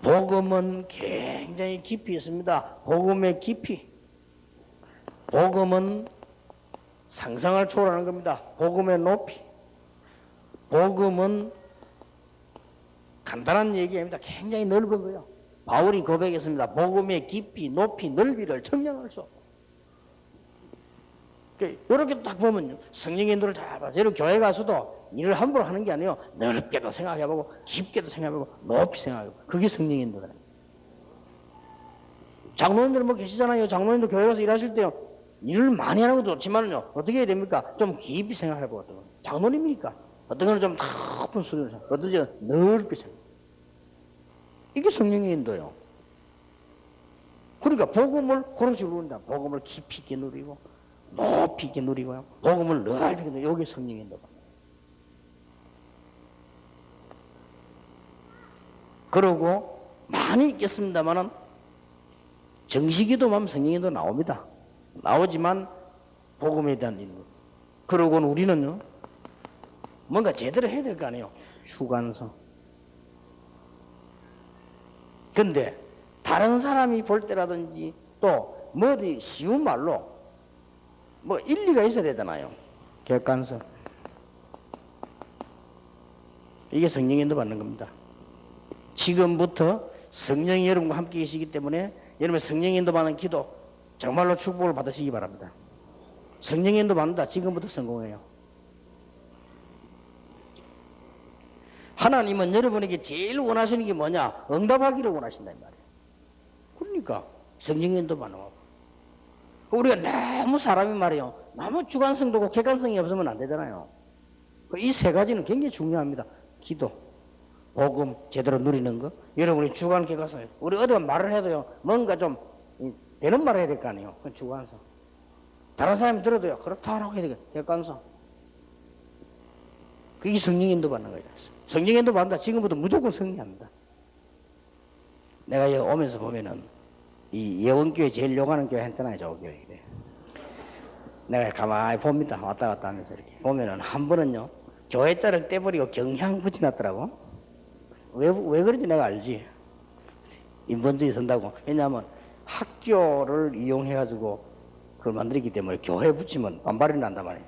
복음은 굉장히 깊이 있습니다. 복음의 깊이. 복음은 상상을 초월하는 겁니다. 복음의 높이. 복음은 간단한 얘기입니다. 굉장히 넓은 거예요. 바울이 고백했습니다. 복음의 깊이, 높이, 넓이를 청량할 수 없다. 이렇게 딱 보면요. 성령의 인도를 잘 봐서 여러분 교회 가서도 일을 함부로 하는 게 아니에요. 넓게도 생각해보고 깊게도 생각해보고 높이 생각해보고 그게 성령의 인도다. 장로님들 뭐 계시잖아요. 장로님들 교회 가서 일하실 때요. 일을 많이 하는 것도 좋지만요. 어떻게 해야 됩니까? 좀 깊이 생각해보고 어떤 건 장로님이니까 어떤 거는 좀 높은 수준으로 생각, 어떤 거는 넓게 생각. 이게 성령의 인도예요. 그러니까 복음을 그런 식으로 누린다. 복음을 깊이 있게 누리고 높이 있게 누리고요. 복음을 넓게 누리고 여기 성령의 인도. 그러고 많이 있겠습니다만은 정시기도만 성령의 인도 나옵니다. 나오지만 복음에 대한 인도. 그러고는 우리는요. 뭔가 제대로 해야 될 거 아니에요. 주관성. 근데 다른 사람이 볼 때라든지 또 뭐든 쉬운 말로 뭐 일리가 있어야 되잖아요. 객관성. 이게 성령 인도 받는 겁니다. 지금부터 성령이 여러분과 함께 계시기 때문에 여러분 성령 인도 받는 기도 정말로 축복을 받으시기 바랍니다. 성령 인도 받는다. 지금부터 성공해요. 하나님은 여러분에게 제일 원하시는 게 뭐냐? 응답하기를 원하신단 말이에요. 그러니까 성령 인도 받는 거. 우리가 너무 사람이 말이에요. 너무 주관성도 없고 객관성이 없으면 안 되잖아요. 이 세 가지는 굉장히 중요합니다. 기도, 복음 제대로 누리는 거. 여러분이 주관 객관성. 우리 어디 말을 해도요. 뭔가 좀 되는 말을 해야 될 거 아니에요. 그건 주관성. 다른 사람이 들어도요. 그렇다고 해야 되겠다. 객관성. 그게 성령 인도 받는 거예요. 성령 인도 받는다. 지금부터 무조건 성령합니다. 내가 여기 오면서 보면은 이 예원교회 제일 욕하는 교회 했잖아요. 저 교회. 내가 가만히 봅니다. 왔다 갔다 하면서 이렇게 보면은 한 번은요. 교회 자를 떼버리고 경향 붙여놨더라고. 왜 그런지 내가 알지. 인본주의 선다고. 왜냐하면 학교를 이용해가지고 그걸 만들었기 때문에 교회에 붙이면 반발이 난단 말이에요.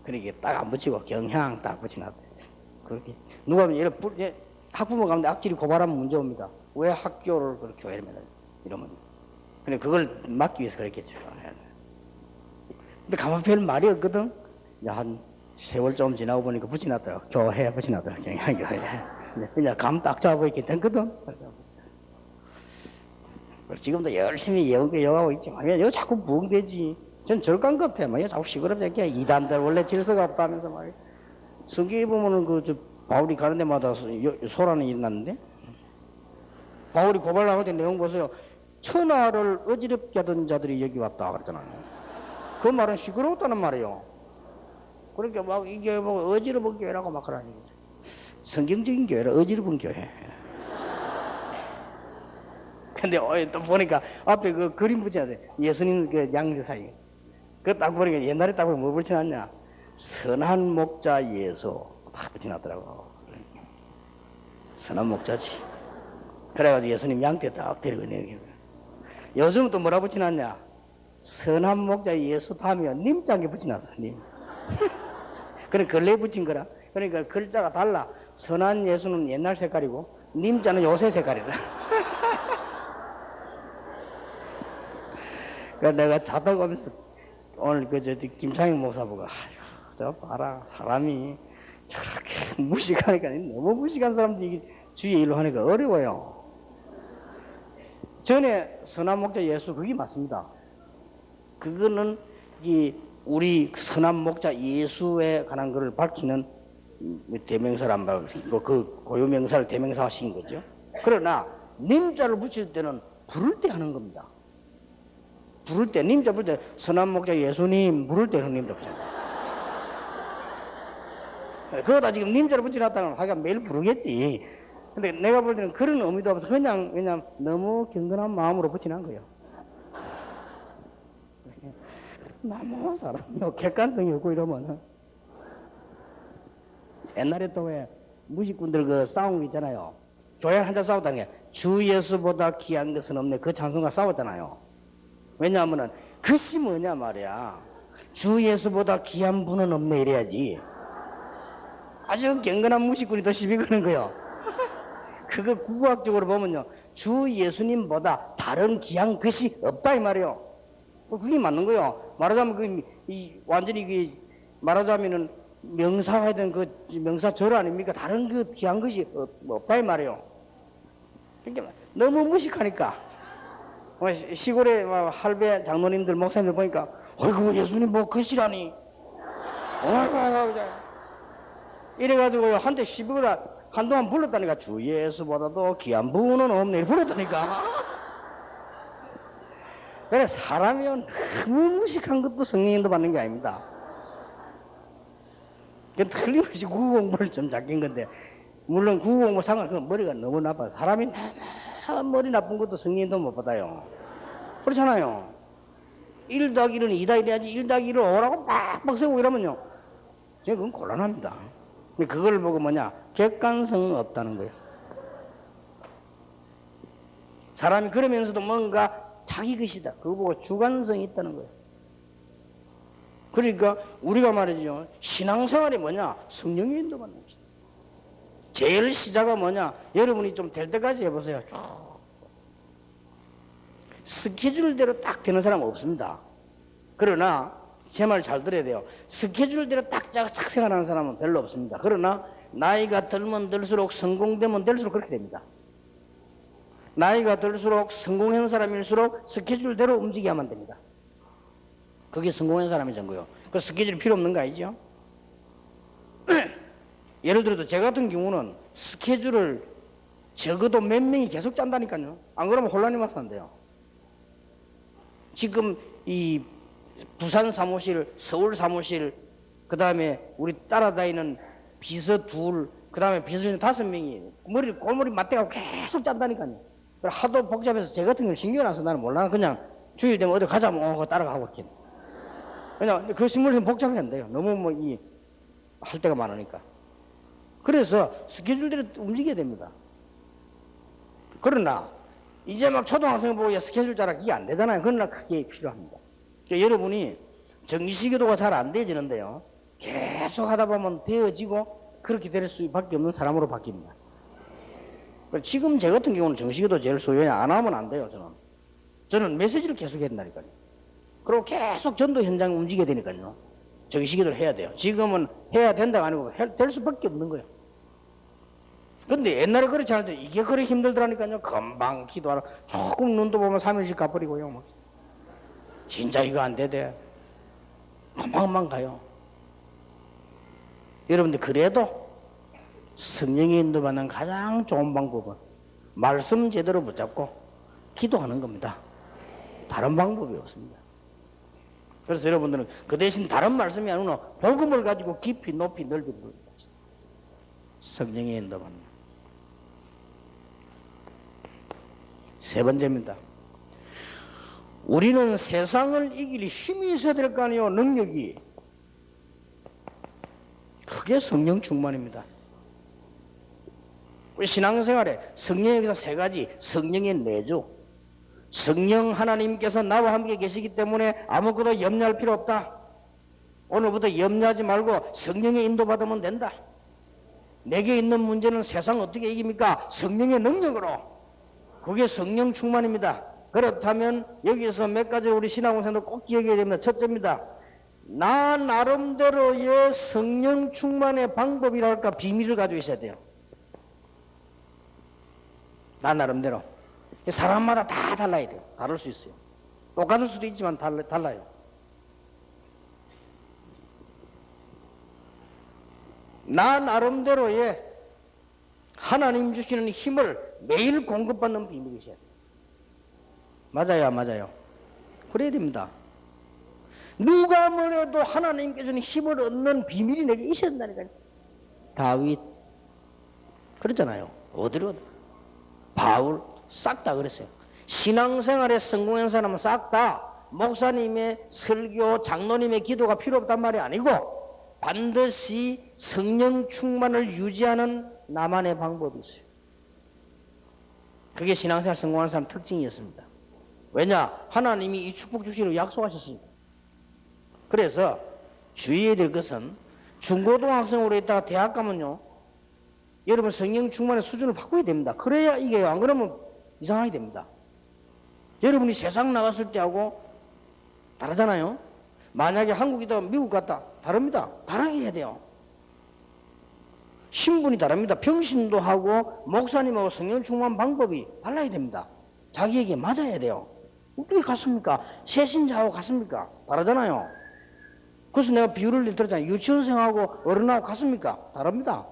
그러니까 딱 안 붙이고 경향 딱 붙여놨대. 그렇게 누가 이런 학부모 가운데 악질이 고발하면 문제 옵니다. 왜 학교를 그렇게 교회를 만들어? 이러면. 근데 그걸 막기 위해서 그랬겠죠. 근데 가만 별 말이 없거든. 한 세월 좀 지나고 보니까 붙여놨더라고. 교회 붙여놨더라고. 경향교회. 그냥 감 딱 잡고 괜찮거든. 지금도 열심히 예언교회 영하고 있지만 왜 자꾸 부흥되지? 전 절간 같아. 뭐 자꾸 시끄럽게 이단들 원래 질서가 없다면서 말이야. 성경에 보면은 바울이 가는 데마다 소란이 일어났는데 바울이 고발하고 된 내용 보세요. 천하를 어지럽게 하던 자들이 여기 왔다 그랬잖아요. 그 말은 시끄러웠다는 말이에요. 그러니까 막 이 교회 보고 어지러운 교회라고 막 그러니 성경적인 교회라 어지러운 교회. 근데 또 보니까 앞에 그 그림 붙여야 돼. 예수님 그 양자 사이. 그거 딱 보니까 옛날에 딱 보면 뭐 붙여놨냐? 선한 목자 예수 딱 붙여놨더라고. 선한 목자지. 그래가지고 예수님 양떼 딱 데리고 내려. 요즘은 또 뭐라 붙여놨냐? 선한 목자 예수 다음에 님자게 붙여놨어. 님. 그래 근래 붙인 거라. 그러니까 글자가 달라. 선한 예수는 옛날 색깔이고 님자는 요새 색깔이라. 그래서 내가 자다 가면서 오늘 김창영 목사 보고 저 봐라 사람이 저렇게 무식하니까 너무 무식한 사람들이 주위에 일로 하니까 어려워요. 전에 선한 목자 예수 그게 맞습니다. 그거는 우리 선한 목자 예수에 관한 것을 밝히는 대명사를 안 밝히고 그 고유명사를 대명사하신 거죠. 그러나 님자를 붙일 때는 부를 때 하는 겁니다. 부를 때 님자 부를 때 선한 목자 예수님 부를 때 형님자 붙여요. 그거다 지금 님자를 붙여놨다는 하여간 매일 부르겠지. 근데 내가 볼 때는 그런 의미도 없어. 그냥 너무 경건한 마음으로 붙여놓은 거예요. 너무 사람이 객관성이 없고 이러면 옛날에 또 왜 무식꾼들 그 싸운 거 있잖아요. 교회 한자 싸웠다는 게 주 예수보다 귀한 것은 없네. 그 찬송가 싸웠잖아요. 왜냐하면은 그것이 뭐냐 말이야. 주 예수보다 귀한 분은 없네 이래야지. 아주 경건한 무식꾼이 더 시비 거는 거요. 그거 국어학적으로 보면요. 주 예수님보다 다른 귀한 것이 없다 이 말이요. 그게 맞는 거요. 말하자면 완전히 말하자면은 명사화된 그 명사절 아닙니까? 다른 그 귀한 것이 없다 이 말이요. 그러니까 너무 무식하니까. 시골에 할배 장로님들 목사님들 보니까 어이구 예수님 뭐 것이라니. 이래가지고 한테 시비가 한동안 불렀다니까 주 예수보다도 귀한 분은 없네 불렀다니까. 그래 사람이 너무 무식한 것도 성령님도 받는 게 아닙니다. 틀림없이 국어 공부를 좀 잡긴 건데 물론 국어 공부 상관 머리가 너무 나빠. 사람이 머리 나쁜 것도 성령님도 못 받아요. 그렇잖아요. 1 더하기 1은 2 더하기 1 해야지 1 더하기 1을 5라고 빡빡 세우고 이러면요. 제가 그건 곤란합니다. 그걸 보고 객관성 없다는 거예요. 사람이 그러면서도 뭔가 자기 것이다. 그거 보고 주관성이 있다는 거예요. 그러니까 우리가 말이죠. 신앙생활이 뭐냐? 성령의 인도받는 것이다. 제일 시작은 뭐냐? 여러분이 좀 될 때까지 해보세요. 스케줄대로 딱 되는 사람은 없습니다. 그러나 제 말 잘 들어야 돼요. 스케줄대로 딱 생활하는 사람은 별로 없습니다. 그러나 나이가 들면 들수록 성공되면 될수록 그렇게 됩니다. 나이가 들수록 성공한 사람일수록 스케줄대로 움직여야만 됩니다. 그게 성공한 사람이 전거요. 그 스케줄이 필요 없는 거 아니죠? 예를 들어서 제 같은 경우는 스케줄을 적어도 몇 명이 계속 짠다니까요. 안 그러면 혼란이 막 산대요. 지금 이 부산 사무실, 서울 사무실, 그 다음에 우리 따라다니는 비서 둘, 그 다음에 비서진 5명이 골머리 맞대가고 계속 짠다니까요. 하도 복잡해서 제 같은 경우는 신경 안 써. 나는 몰라. 그냥 주일 되면 어디 가자 뭐 따라가고 있긴. 그냥 그 신문이 복잡해야 한대요. 너무 할 때가 많으니까. 그래서 스케줄대로 움직여야 됩니다. 그러나 이제 막 초등학생 보고 스케줄 짜라 그게 안 되잖아요. 그러나 그게 필요합니다. 그러니까 여러분이 정시기도가 잘 안 되지는데요. 계속 하다 보면 되어지고 그렇게 될 수밖에 없는 사람으로 바뀝니다. 지금 제 같은 경우는 정시기도 제일 소요해 안 하면 안 돼요. 저는 메시지를 계속 해야 된다니까요. 그리고 계속 전도 현장 움직여야 되니까요. 정시기도를 해야 돼요. 지금은 해야 된다가 아니고 될 수밖에 없는 거예요. 근데 옛날에 그렇지 않았는데 이게 그렇게 힘들더라니까요. 금방 기도하라. 조금 눈도 보면 3일씩 가버리고요. 진짜 이거 안 되대. 금방만 가요. 여러분들 그래도 성령의 인도받는 가장 좋은 방법은 말씀 제대로 붙잡고 기도하는 겁니다. 다른 방법이 없습니다. 그래서 여러분들은 그 대신 다른 말씀이 아니라 복음을 가지고 깊이 높이 넓이 부릅니다. 성령의 인도만. 세 번째입니다. 우리는 세상을 이길 힘이 있어야 될 거 아니에요. 능력이. 그게 성령 충만입니다. 우리 신앙생활에 성령의 역사 세 가지. 성령의 내주. 성령 하나님께서 나와 함께 계시기 때문에 아무것도 염려할 필요 없다. 오늘부터 염려하지 말고 성령의 인도받으면 된다. 내게 있는 문제는 세상 어떻게 이깁니까? 성령의 능력으로. 그게 성령 충만입니다. 그렇다면 여기서 몇 가지 우리 신앙생활들 꼭 기억해야 됩니다. 첫째입니다. 나 나름대로의 성령 충만의 방법이랄까 비밀을 가지고 있어야 돼요. 나 나름대로. 사람마다 다 달라야 돼요. 다를 수 있어요. 똑같을 수도 있지만 달라요. 나 나름대로의 하나님 주시는 힘을 매일 공급받는 비밀이 있어야 돼요. 맞아요, 안 맞아요? 그래야 됩니다. 누가 뭐래도 하나님께 주는 힘을 얻는 비밀이 내게 있어야 된다니까요. 다윗 그랬잖아요. 어디로? 바울 싹 다 그랬어요. 신앙생활에 성공한 사람은 싹 다 목사님의 설교, 장로님의 기도가 필요 없단 말이 아니고 반드시 성령 충만을 유지하는 나만의 방법이 있어요. 그게 신앙생활 성공하는 사람 특징이었습니다. 왜냐? 하나님이 이 축복 주시기로 약속하셨으니까. 그래서 주의해야 될 것은 중고등학생으로 있다가 대학 가면요, 여러분 성령 충만의 수준을 바꿔야 됩니다. 그래야 이게요. 안 그러면 이상하게 됩니다. 여러분이 세상 나갔을 때하고 다르잖아요. 만약에 한국이다 미국 갔다 다릅니다. 다르게 해야 돼요. 신분이 다릅니다. 평신도 하고 목사님하고 성령 충만 방법이 달라야 됩니다. 자기에게 맞아야 돼요. 어떻게 같습니까? 새신자하고 같습니까? 다르잖아요. 그래서 내가 비유를 들었잖아요. 유치원생하고 어른하고 같습니까? 다릅니다.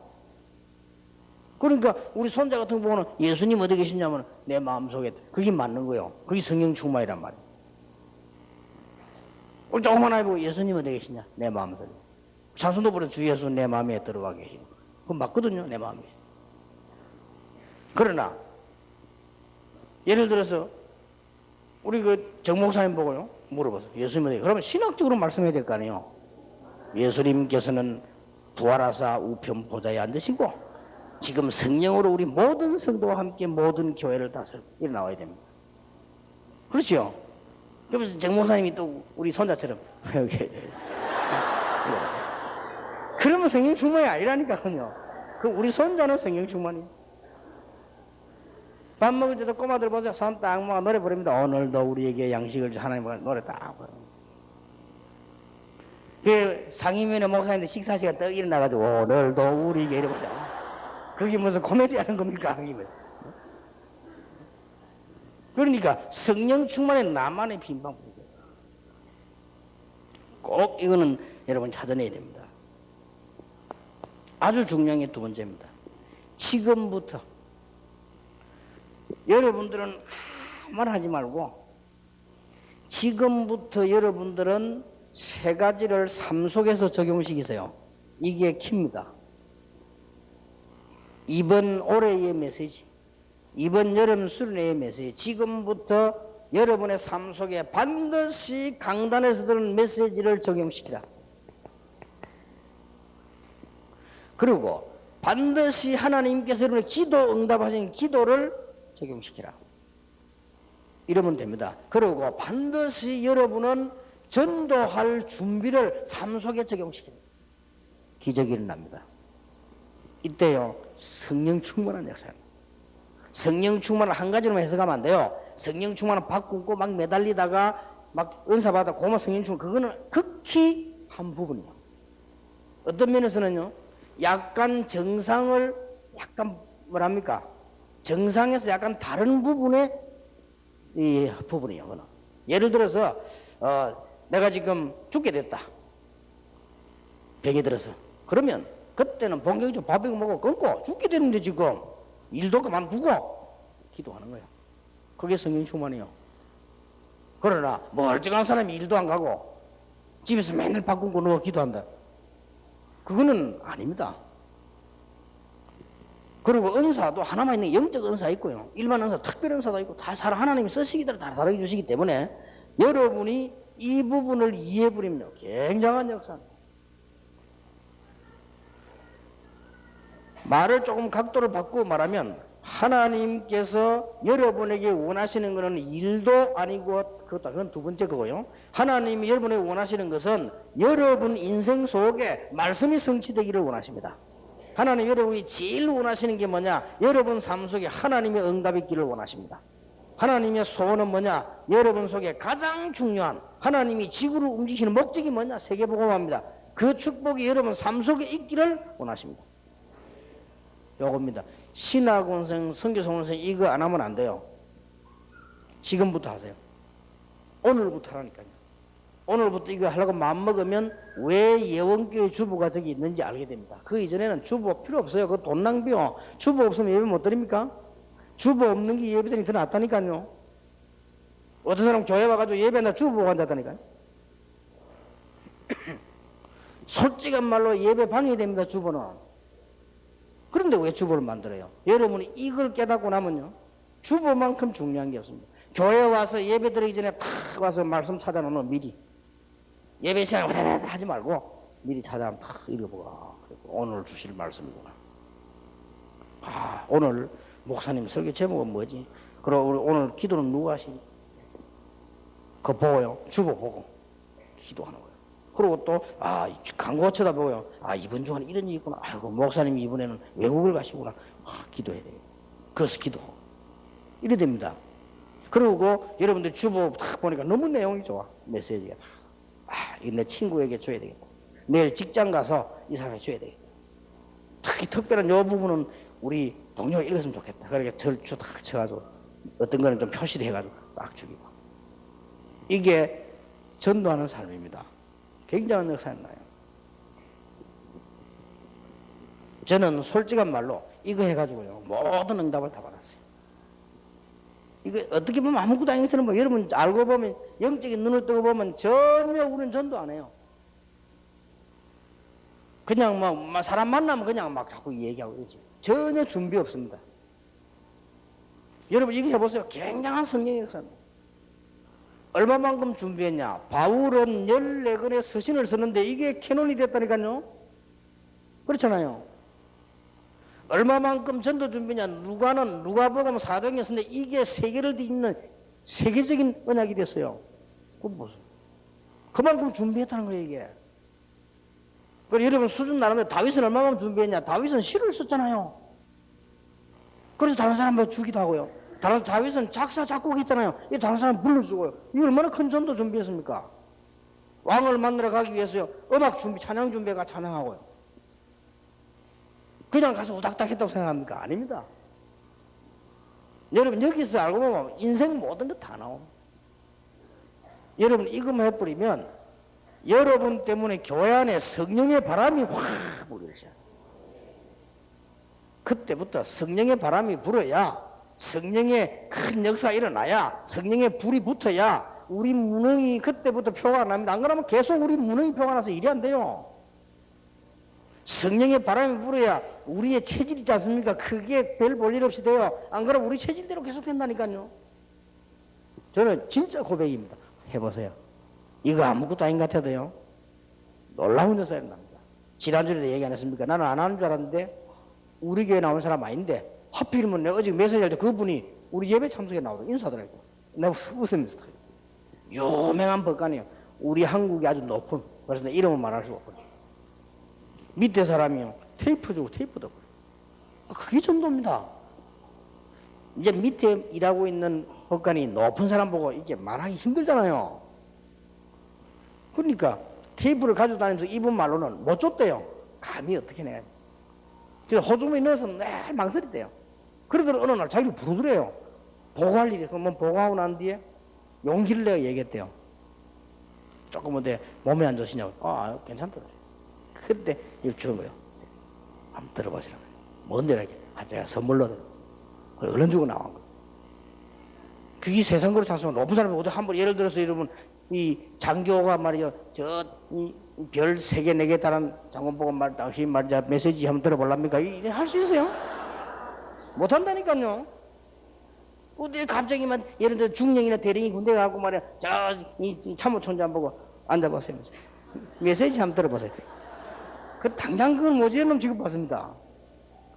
그러니까 우리 손자 같은 거 보면 예수님 어디 계시냐면 내 마음속에 그게 맞는 거예요. 그게 성령 충만이란 말이에요. 우리 조그만 아이 보고 예수님 어디 계시냐? 내 마음속에. 찬송도 부르 주 예수 내 마음에 들어와 계시고. 그건 맞거든요. 내 마음에. 그러나 예를 들어서 우리 그 정 목사님 보고요 물어봐서 예수님 어디? 그러면 신학적으로 말씀해야 될 거 아니에요. 예수님께서는 부활하사 우편 보좌에 앉으시고 지금 성령으로 우리 모든 성도와 함께 모든 교회를 다스리고 일어나와야 됩니다. 그렇죠? 그러면서 정 목사님이 또 우리 손자처럼 그러면 성령 충만이 아니라니까요. 그 우리 손자는 성령 충만이에요. 밥 먹을 때도 꼬마들 보세요. 손 딱 모아 노래 부릅니다. 오늘도 우리에게 양식을 하나님 노래 딱 부릅니다. 그 상임위원회 목사님들 식사 시간 떡 일어나가지고 오늘도 우리에게 이러면서 그게 무슨 코미디 하는 겁니까? 그러니까 성령 충만의 나만의 빈방법이죠. 꼭 이거는 여러분 찾아내야 됩니다. 아주 중요한 게 두 번째입니다. 지금부터 여러분들은 아무 말 하지 말고 지금부터 여러분들은 세 가지를 삶 속에서 적용시키세요. 이게 킵니다. 이번 올해의 메시지, 이번 여름 수련회의 메시지, 지금부터 여러분의 삶 속에 반드시 강단에서 들은 메시지를 적용시키라. 그리고 반드시 하나님께서 여러분의 기도 응답하신 기도를 적용시키라. 이러면 됩니다. 그리고 반드시 여러분은 전도할 준비를 삶 속에 적용시킵니다. 기적이 일어납니다. 이때요 성령 충만한 역사입니다. 성령 충만을 한 가지로만 해석하면 안 돼요. 성령 충만은 밥 굶고 막 매달리다가 막 은사 받아 고마 성령 충만, 그거는 극히 한 부분이에요. 어떤 면에서는요 약간 정상을 약간 뭐랍니까 정상에서 약간 다른 부분의 이 부분이에요. 그거는. 예를 들어서 내가 지금 죽게 됐다. 병이 들어서. 그러면 그때는 본격적으로 밥이고 뭐고 끊고 죽게 되는데 지금 일도 그만두고 기도하는 거예요. 그게 성령 충만이에요. 그러나 멀쩡한 사람이 일도 안 가고 집에서 맨날 밥 굶고 누워 기도한다. 그거는 아닙니다. 그리고 은사도 하나만 있는 영적 은사 있고요. 일반 은사, 특별 은사도 있고 다 하나님이 쓰시기 따라 다 다르게 주시기 때문에 여러분이 이 부분을 이해해버리면 굉장한 역사입니다. 말을 조금 각도를 바꾸고 말하면 하나님께서 여러분에게 원하시는 것은 일도 아니고 그건 두 번째 거고요. 하나님이 여러분에게 원하시는 것은 여러분 인생 속에 말씀이 성취되기를 원하십니다. 하나님 여러분이 제일 원하시는 게 뭐냐? 여러분 삶 속에 하나님의 응답이 있기를 원하십니다. 하나님의 소원은 뭐냐? 여러분 속에 가장 중요한 하나님이 지구를 움직이시는 목적이 뭐냐? 세계복음화입니다. 그 축복이 여러분 삶 속에 있기를 원하십니다. 요겁니다. 신학원생, 선교사원생 이거 안 하면 안 돼요. 지금부터 하세요. 오늘부터 하라니까요. 오늘부터 이거 하려고 마음먹으면 왜 예원교회 주보가 저기 있는지 알게 됩니다. 그 이전에는 주보 필요 없어요. 그거 돈 낭비요. 주보 없으면 예배 못 드립니까? 주보 없는 게 예배드리기 더 낫다니까요. 어떤 사람 교회 와가지고 예배나 주보 간다니까요. 솔직한 말로 예배 방해됩니다. 주보는. 그런데 왜 주보를 만들어요? 여러분이 이걸 깨닫고 나면요, 주보만큼 중요한 게 없습니다. 교회 와서 예배 드리기 전에 탁 와서 말씀 찾아놓는 미리 예배 시간에 하지 말고 미리 찾아가면 탁 읽어보고 오늘 주실 말씀이구나. 아, 오늘 목사님 설교 제목은 뭐지? 그리고 오늘 기도는 누가 하시니? 그거 보고요, 주보 보고 기도하는 거예요. 그리고 또 광고 쳐다보고요, 이번 주간에 이런 일이 있구나. 아이고, 목사님이 이번에는 외국을 가시구나. 기도해야 돼요. 그래서 기도하고 이래 됩니다. 그리고 여러분들 주보 딱 보니까 너무 내용이 좋아. 메시지가 이거 내 친구에게 줘야 되겠다. 내일 직장 가서 이 사람에게 줘야 되겠다. 특히 특별한 요 부분은 우리 동료가 읽었으면 좋겠다. 그러니까 절주 딱 쳐가지고 어떤 거는 좀 표시를 해가지고 딱 주기고. 이게 전도하는 삶입니다. 굉장한 역사가 나요. 저는 솔직한 말로 이거 해가지고요, 모든 응답을 다 받았어요. 이거 어떻게 보면 아무것도 아닌 것처럼 여러분 알고 보면, 영적인 눈을 뜨고 보면 전혀 우리는 전도 안 해요. 그냥 막 사람 만나면 그냥 막 자꾸 얘기하고 그러지. 전혀 준비 없습니다. 여러분 이거 해보세요. 굉장한 성령의 역사입니다. 얼마만큼 준비했냐? 바울은 14권의 서신을 썼는데 이게 캐논이 됐다니까요. 그렇잖아요. 얼마만큼 전도 준비냐? 누가복음 4장에 썼는데 이게 세계를 뒤집는 세계적인 언약이 됐어요. 그건 보세요. 그만큼 준비했다는 거예요, 이게. 그리고 여러분 수준 나름대로 다윗은 얼마만큼 준비했냐? 다윗은 시를 썼잖아요. 그래서 다른 사람 뭐 주기도 하고요. 다윗은 작사 작곡했잖아요. 이 다른 사람 불러주고요. 이 얼마나 큰 전도 준비했습니까? 왕을 만나러 가기 위해서요, 음악 준비, 찬양 준비가 찬양하고요. 그냥 가서 우닥닥 했다고 생각합니까? 아닙니다. 여러분 여기서 알고 보면 인생 모든 것 다 나옵니다. 여러분 이것만 해버리면 여러분 때문에 교회 안에 성령의 바람이 확 불기 시작해요. 그때부터 성령의 바람이 불어야, 성령의 큰 역사가 일어나야, 성령의 불이 붙어야 우리 무능이 그때부터 표가 납니다. 안 그러면 계속 우리 무능이 표가 나서 일이 안 돼요. 성령의 바람이 불어야 우리의 체질이 있지 않습니까? 크게 별 볼 일 없이 돼요. 안 그러면 우리 체질대로 계속 된다니까요. 저는 진짜 고백입니다. 해보세요. 이거 아무것도 아닌 것 같아도요, 놀라운 역사가 일어납니다. 지난주에 얘기 안 했습니까? 나는 안 하는 줄 알았는데 우리 교회 나온 사람 아닌데 하필이면 내가 어제 메시지 할 때 그분이 우리 예배 참석에 나오더라고. 인사하더라고. 내가 웃으면서 유명한 법관이에요. 우리 한국이 아주 높은, 그래서 내 이름은 말할 수가 없거든요. 밑에 사람이요, 테이프 주고 테이프 덮어요. 그게 전도입니다. 이제 밑에 일하고 있는 법관이 높은 사람 보고 이게 말하기 힘들잖아요. 그러니까 테이프를 가지고 다니면서 이분 말로는 못 줬대요. 감히 어떻게 내야 돼. 호주머니 넣어서 늘 망설였대요. 그러더니 어느 날 자기를 부르더래요. 보고할 일이 있으면 보고하고 난 뒤에 용기를 내가 얘기했대요. 조금 어때 몸이 안 좋으시냐고. 괜찮더래요. 그때 이거 주는 거예요. 한번 들어보시라고. 뭔데 이렇게. 제가 선물로 얼른 주고 나온 거예요. 그게 세상 그렇지 않습니까? 높은 사람이 어디 한번 예를 들어서 이러면 이 장교가 말이요, 저 별 3개, 4개 달한 장군 보고 당신 말이야 메시지 한번 들어볼랍니까? 이래 할 수 있어요? 못한다니까요. 근데 갑자기 만 예를 들어 중령이나 대령이 군대 가고 말이야, 이 참모총장 보고 앉아보세요. 메시지 한번 들어보세요. 당장 그건 모지는 놈 취급받습니다.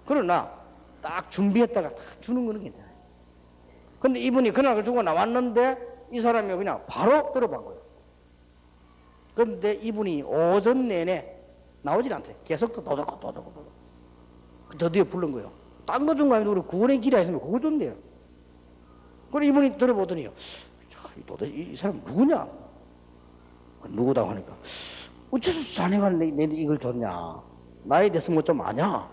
그러나 딱 준비했다가 딱 주는 거는 괜찮아요. 근데 이분이 그날 주고 나왔는데 이 사람이 그냥 바로 들어본 거예요. 그런데 이분이 오전 내내 나오질 않대. 계속 도둑. 드디어 부른 거예요. 딴 거 준 거 아니고 우리 구원의 길이 있으면 그거 준대요. 그래 이분이 들어보더니요. 도대체 이 사람 누구냐? 누구다고 하니까 어째서 자네가 내 이걸 줬냐? 나에 대해서 뭐 좀 아냐?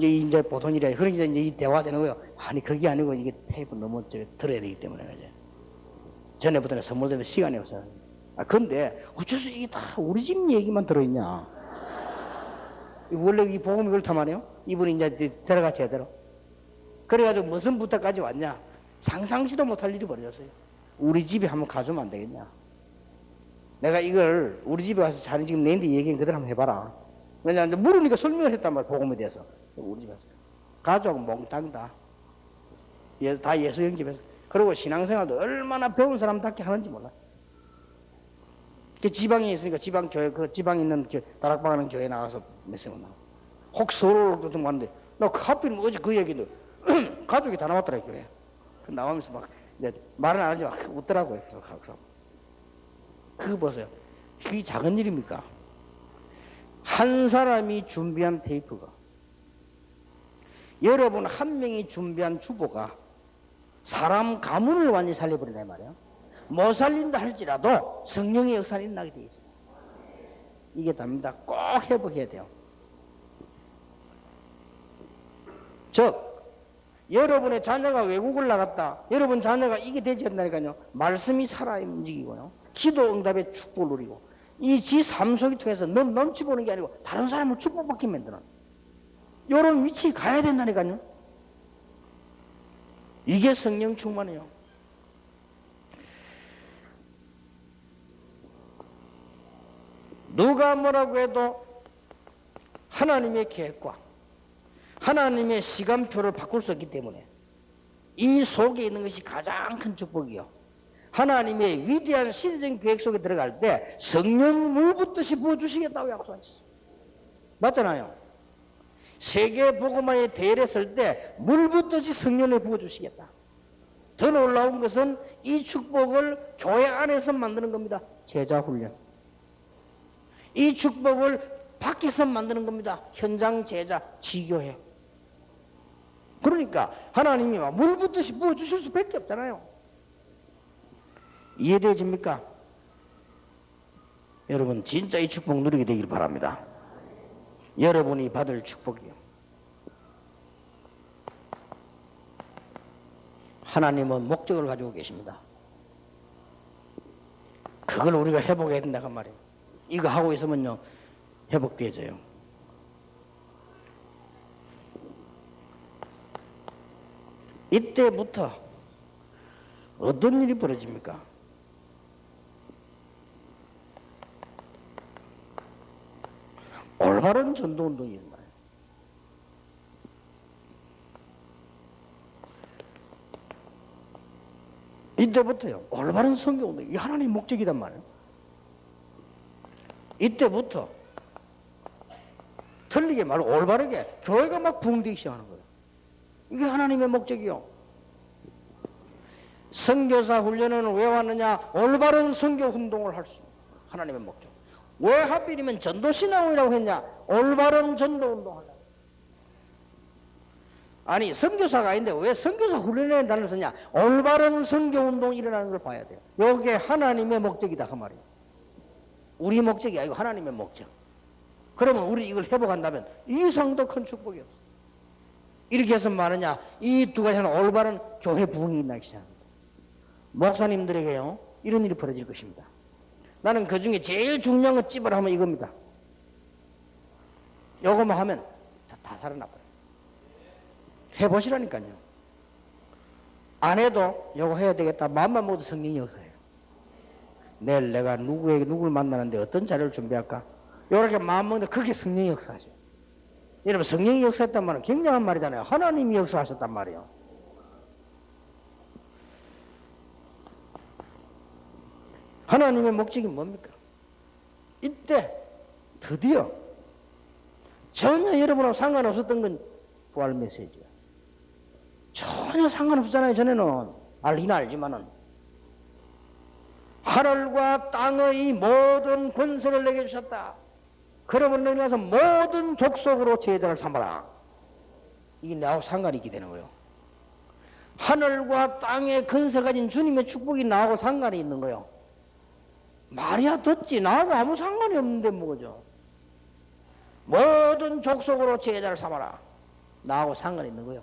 이제 보통 일이야. 그러니까 이제 이 대화되는 거예요. 아니 그게 아니고 이게 테이프 너무 들어야 되기 때문에 그제. 전에부터는 선물 때문에 시간이 없어요. 근데 어째서 이게 다 우리 집 얘기만 들어있냐? 원래 이 복음이 그렇단 말이에요. 이분이 이제 들어가 제대로. 그래가지고 무슨 부탁까지 왔냐? 상상치도 못할 일이 벌어졌어요. 우리 집에 한번 가주면 안 되겠냐? 내가 이걸 우리 집에 와서 자네 지금 내한테 얘기는 그대로 한번 해봐라. 왜냐하면 물으니까 설명을 했단 말이야. 복음에 대해서. 우리 집에서. 가족은 몽땅 다 예수 영접해서. 그리고 신앙생활도 얼마나 배운 사람답게 하는지 몰라. 그 지방에 있으니까 지방 교회, 그 지방에 있는 다락방 하는 교회 나가서 메시지 나와. 혹 서로도 좀 왔는데, 나 하필 어제 그 얘기도 가족이 다 나왔더라, 교회. 나오면서 막, 이제 말은 안 하지 막 웃더라고요. 그래서. 그거 보세요. 그게 작은 일입니까? 한 사람이 준비한 테이프가, 여러분 한 명이 준비한 주보가 사람 가문을 완전히 살려버린다 말이에요. 못 살린다 할지라도 성령의 역사는 일어나게 되어 있어요. 이게 답니다. 꼭 회복해야 돼요. 즉 여러분의 자녀가 외국을 나갔다, 여러분 자녀가 이게 되지 않다니까요. 말씀이 살아 움직이고요, 기도 응답의 축복을 누리고, 이 지 삶 속을 통해서 넘치보는 게 아니고 다른 사람을 축복받게 만드는 이런 위치에 가야 된다니까요. 이게 성령 충만이에요. 누가 뭐라고 해도 하나님의 계획과 하나님의 시간표를 바꿀 수 없기 때문에 이 속에 있는 것이 가장 큰 축복이요. 하나님의 위대한 신성 계획 속에 들어갈 때 성령 물 붓듯이 부어주시겠다고 약속했어. 맞잖아요. 세계 복음화의 대회에 설 때 물 붓듯이 성령을 부어주시겠다. 더 놀라운 것은 이 축복을 교회 안에서 만드는 겁니다. 제자 훈련. 이 축복을 밖에서 만드는 겁니다. 현장 제자 지교회. 그러니까 하나님이 물 붓듯이 부어주실 수밖에 없잖아요. 이해되십니까? 여러분 진짜 이 축복 누리게 되길 바랍니다. 여러분이 받을 축복이요. 하나님은 목적을 가지고 계십니다. 그걸 우리가 회복해야 된다고 말이에요. 이거 하고 있으면요 회복돼져요. 이때부터 어떤 일이 벌어집니까? 올바른 전도운동이 일어나요. 이때부터요 올바른 선교운동, 이 하나님의 목적이란 말이에요. 이때부터 틀리게 말고 올바르게 교회가 막 부흥되기 시작하는 거예요. 이게 하나님의 목적이요. 선교사 훈련은 왜 왔느냐? 올바른 선교 운동을 할 수 있는 하나님의 목적. 왜 하필이면 전도신앙이라고 했냐? 올바른 전도 운동을 하려고. 아니 선교사가 아닌데 왜 선교사 훈련에 단어를 쓰냐? 올바른 선교 운동이 일어나는 걸 봐야 돼요. 이게 하나님의 목적이다 그 말이에요. 우리 목적이 아니고 하나님의 목적. 그러면 우리 이걸 회복한다면 이상도 큰 축복이 없어. 이렇게 해서 말하냐? 이 두 가지는 올바른 교회 부흥이 일어나기 시작합니다. 목사님들에게요 이런 일이 벌어질 것입니다. 나는 그 중에 제일 중요한 거 찝으라 하면 이겁니다. 요거만 하면 다 살아나버려요. 해보시라니까요. 안 해도 요거 해야 되겠다 마음만 먹어도 성령이 역사해요. 내일 내가 누구를 만나는데 어떤 자료를 준비할까? 요렇게 마음 먹는데 그게 성령이 역사하죠. 여러분 성령이 역사했단 말은 굉장한 말이잖아요. 하나님이 역사하셨단 말이에요. 하나님의 목적이 뭡니까? 이때 드디어 전혀 여러분하고 상관없었던 건 부활 메시지야. 전혀 상관없잖아요. 전에는 알긴 알지만은 하늘과 땅의 모든 권세를 내게 주셨다. 그러므로 인해서 모든 족속으로 제자를 삼아라. 이게 나하고 상관이 있게 되는 거예요. 하늘과 땅의 권세 가진 주님의 축복이 나하고 상관이 있는 거예요. 말이야 듣지 나하고 아무 상관이 없는데 뭐죠. 모든 족속으로 제자를 삼아라. 나하고 상관이 있는 거예요.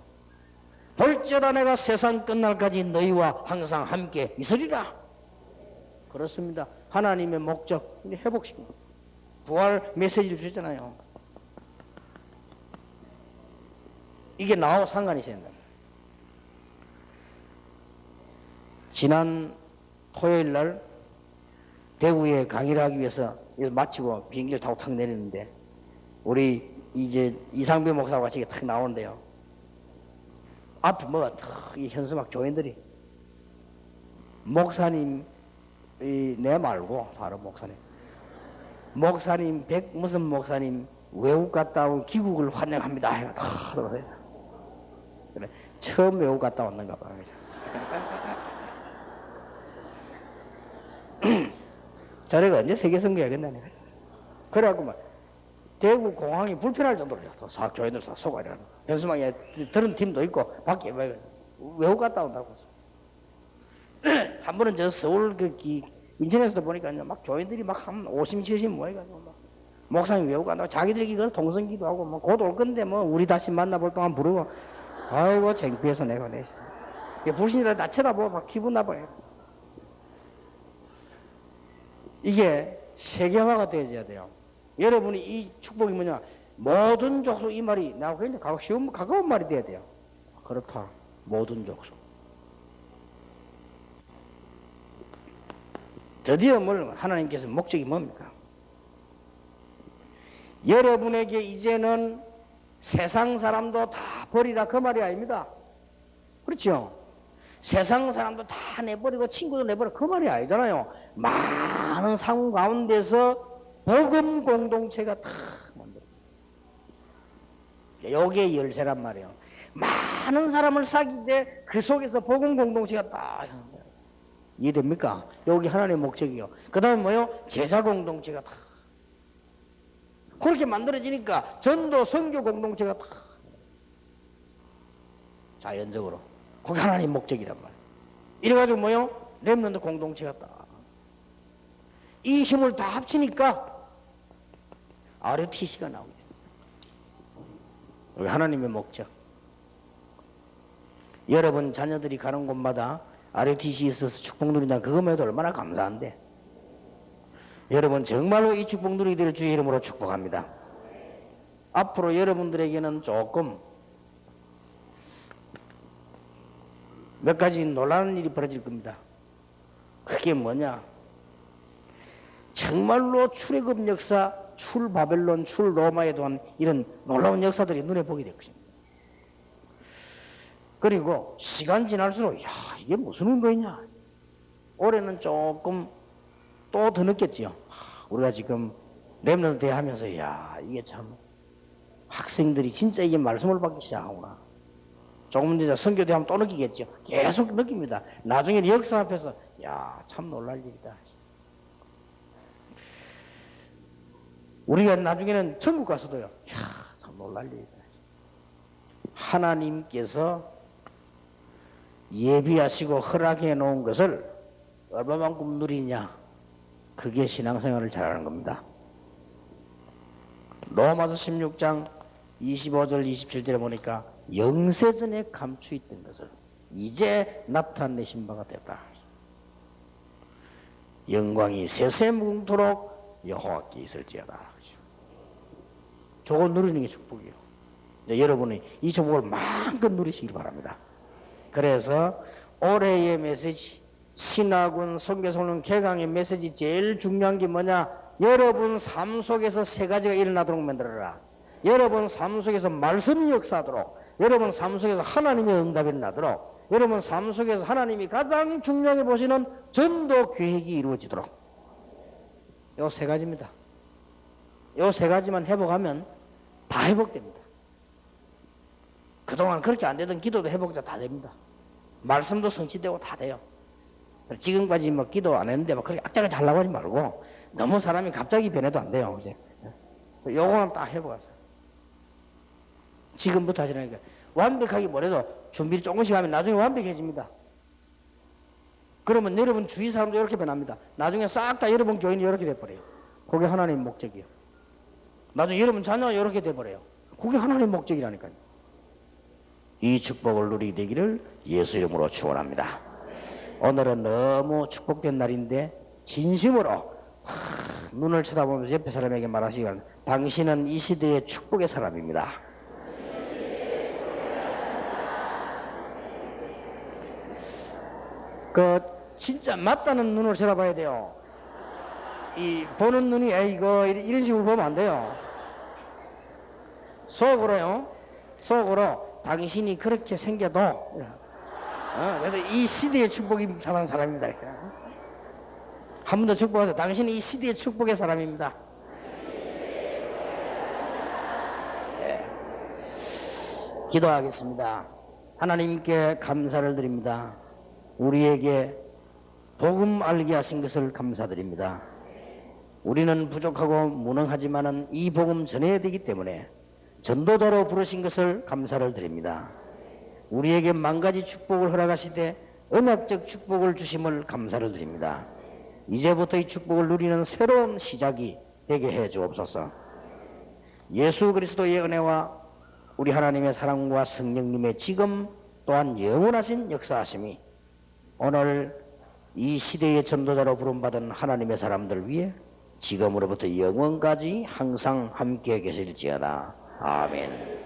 볼지어다 내가 세상 끝날까지 너희와 항상 함께 있으리라. 그렇습니다. 하나님의 목적 회복시킵니다. 부활 메시지를 주셨잖아요. 이게 나하고 상관이 있어야 된다. 지난 토요일 날 대구에 강의를 하기 위해서 마치고 비행기를 타고 탁 내리는데 우리 이제 이상배 목사와 같이 탁 나오는데요. 앞에 뭐가 탁 이 현수막 교인들이 목사님 내 말고 다른 목사님 무슨 목사님 외국 갔다 온 귀국을 환영합니다. 해가 다 들어서요. 그래 처음 외국 갔다 왔는가 봐. 자네가 언제 세계 선교하겠다네. 그래갖고 막 대구 공항이 불편할 정도로 사 교인들 다 속아야 현수막에 들은 팀도 있고 밖에 외국 갔다 온다고. 한 번은 저 서울 인천에서도 보니까 막 교인들이 막 한 50, 70 모여가지고 막 목사님 외국 간다고 자기들끼리 그래서 동성기도 하고 뭐 곧 올 건데 뭐 우리 다시 만나볼 동안 부르고 아이고 창피해서 내가 내시. 불신이라 다 쳐다보고 막 기분 나빠요. 이게 세계화가 되어져야 돼요. 여러분이 이 축복이 뭐냐? 모든 족속 이 말이 나하고 굉장히 쉬운 가까운 말이 돼야 돼요. 그렇다. 모든 족속. 드디어 뭘 하나님께서 목적이 뭡니까? 여러분에게 이제는 세상 사람도 다 버리라 그 말이 아닙니다. 그렇죠? 세상 사람도 다 내버리고 친구도 내버려 그 말이 아니잖아요. 많은 상황 가운데서 복음 공동체가 다 만들어요. 요게 열쇠란 말이에요. 많은 사람을 사귀되 그 속에서 복음 공동체가 딱 이해됩니까? 여기 하나님의 목적이요. 그 다음에 뭐요? 제자 공동체가 다 그렇게 만들어지니까 전도 선교 공동체가 다 자연적으로 그게 하나님의 목적이란 말이에요. 이래가지고 뭐요? 렘넌트 공동체가 딱 이 힘을 다 합치니까 RUTC가 나오게 돼요. 여기 하나님의 목적. 여러분 자녀들이 가는 곳마다 RUTC에 있어서 축복 누린다. 그거만 해도 얼마나 감사한데. 여러분 정말로 이 축복 누리게 될 주의 이름으로 축복합니다. 앞으로 여러분들에게는 조금 몇 가지 놀라운 일이 벌어질 겁니다. 그게 뭐냐? 정말로 출애굽 역사, 출 바벨론, 출 로마에 대한 이런 놀라운 역사들이 눈에 보게 될 것입니다. 그리고 시간 지날수록 야 이게 무슨 운동이냐? 올해는 조금 또 더 느꼈지요. 우리가 지금 렘넌트 대하면서 야 이게 참 학생들이 진짜 이게 말씀을 받기 시작하구나. 조금 뒤에 선교 대하면 또 느끼겠죠. 계속 느낍니다. 나중에 역사 앞에서 야 참 놀랄 일이다. 우리가 나중에는 천국 가서도요. 야 참 놀랄 일이다. 하나님께서 예비하시고 허락해 놓은 것을 얼마만큼 누리냐? 그게 신앙생활을 잘하는 겁니다. 로마서 16장 25절 27절에 보니까 영세전에 감추있던 것을 이제 나타내신 바가 됐다. 영광이 세세무궁토록 여호와께 있을지어다. 저거 누리는 게 축복이에요. 여러분이 이 축복을 마음껏 누리시길 바랍니다. 그래서 올해의 메시지, 신학원, 선교소는 개강의 메시지 제일 중요한 게 뭐냐? 여러분 삶 속에서 세 가지가 일어나도록 만들어라. 여러분 삶 속에서 말씀이 역사하도록, 여러분 삶 속에서 하나님의 응답이 일어나도록, 여러분 삶 속에서 하나님이 가장 중요하게 보시는 전도 계획이 이루어지도록. 요 세 가지입니다. 요 세 가지만 회복하면 다 회복됩니다. 그동안 그렇게 안 되던 기도도 회복이 다 됩니다. 말씀도 성취되고 다 돼요. 지금까지 뭐 기도 안 했는데 막 그렇게 악장을 잘나고 하지 말고 너무 사람이 갑자기 변해도 안 돼요. 이제 요거는 딱 회복하세요. 지금부터 하시라니까. 완벽하게 뭐래도 준비를 조금씩 하면 나중에 완벽해집니다. 그러면 여러분 주위 사람도 이렇게 변합니다. 나중에 싹 다 여러분 교인이 이렇게 돼버려요. 그게 하나님의 목적이에요. 나중에 여러분 자녀가 이렇게 돼버려요. 그게 하나님의 목적이라니까요. 이 축복을 누리게 되기를 예수 이름으로 축원합니다. 오늘은 너무 축복된 날인데 진심으로 눈을 쳐다보면서 옆에 사람에게 말하시기 바랍니다. 당신은 이 시대의 축복의 사람입니다. 진짜 맞다는 눈을 쳐다봐야 돼요. 이 보는 눈이 이거 이런 식으로 보면 안 돼요. 속으로요. 속으로 당신이 그렇게 생겨도 그래서 이 시대의 축복이 사는 사람입니다. 한 번 더 축복하세요. 당신이 이 시대의 축복의 사람입니다. 네. 기도하겠습니다. 하나님께 감사를 드립니다. 우리에게 복음 알게 하신 것을 감사드립니다. 우리는 부족하고 무능하지만은 이 복음 전해야 되기 때문에 전도자로 부르신 것을 감사를 드립니다. 우리에게 만 가지 축복을 허락하시되 언약적 축복을 주심을 감사를 드립니다. 이제부터 이 축복을 누리는 새로운 시작이 되게 해 주옵소서. 예수 그리스도의 은혜와 우리 하나님의 사랑과 성령님의 지금 또한 영원하신 역사하심이 오늘 이 시대의 전도자로 부름받은 하나님의 사람들 위해 지금으로부터 영원까지 항상 함께 계실지어다. 아멘.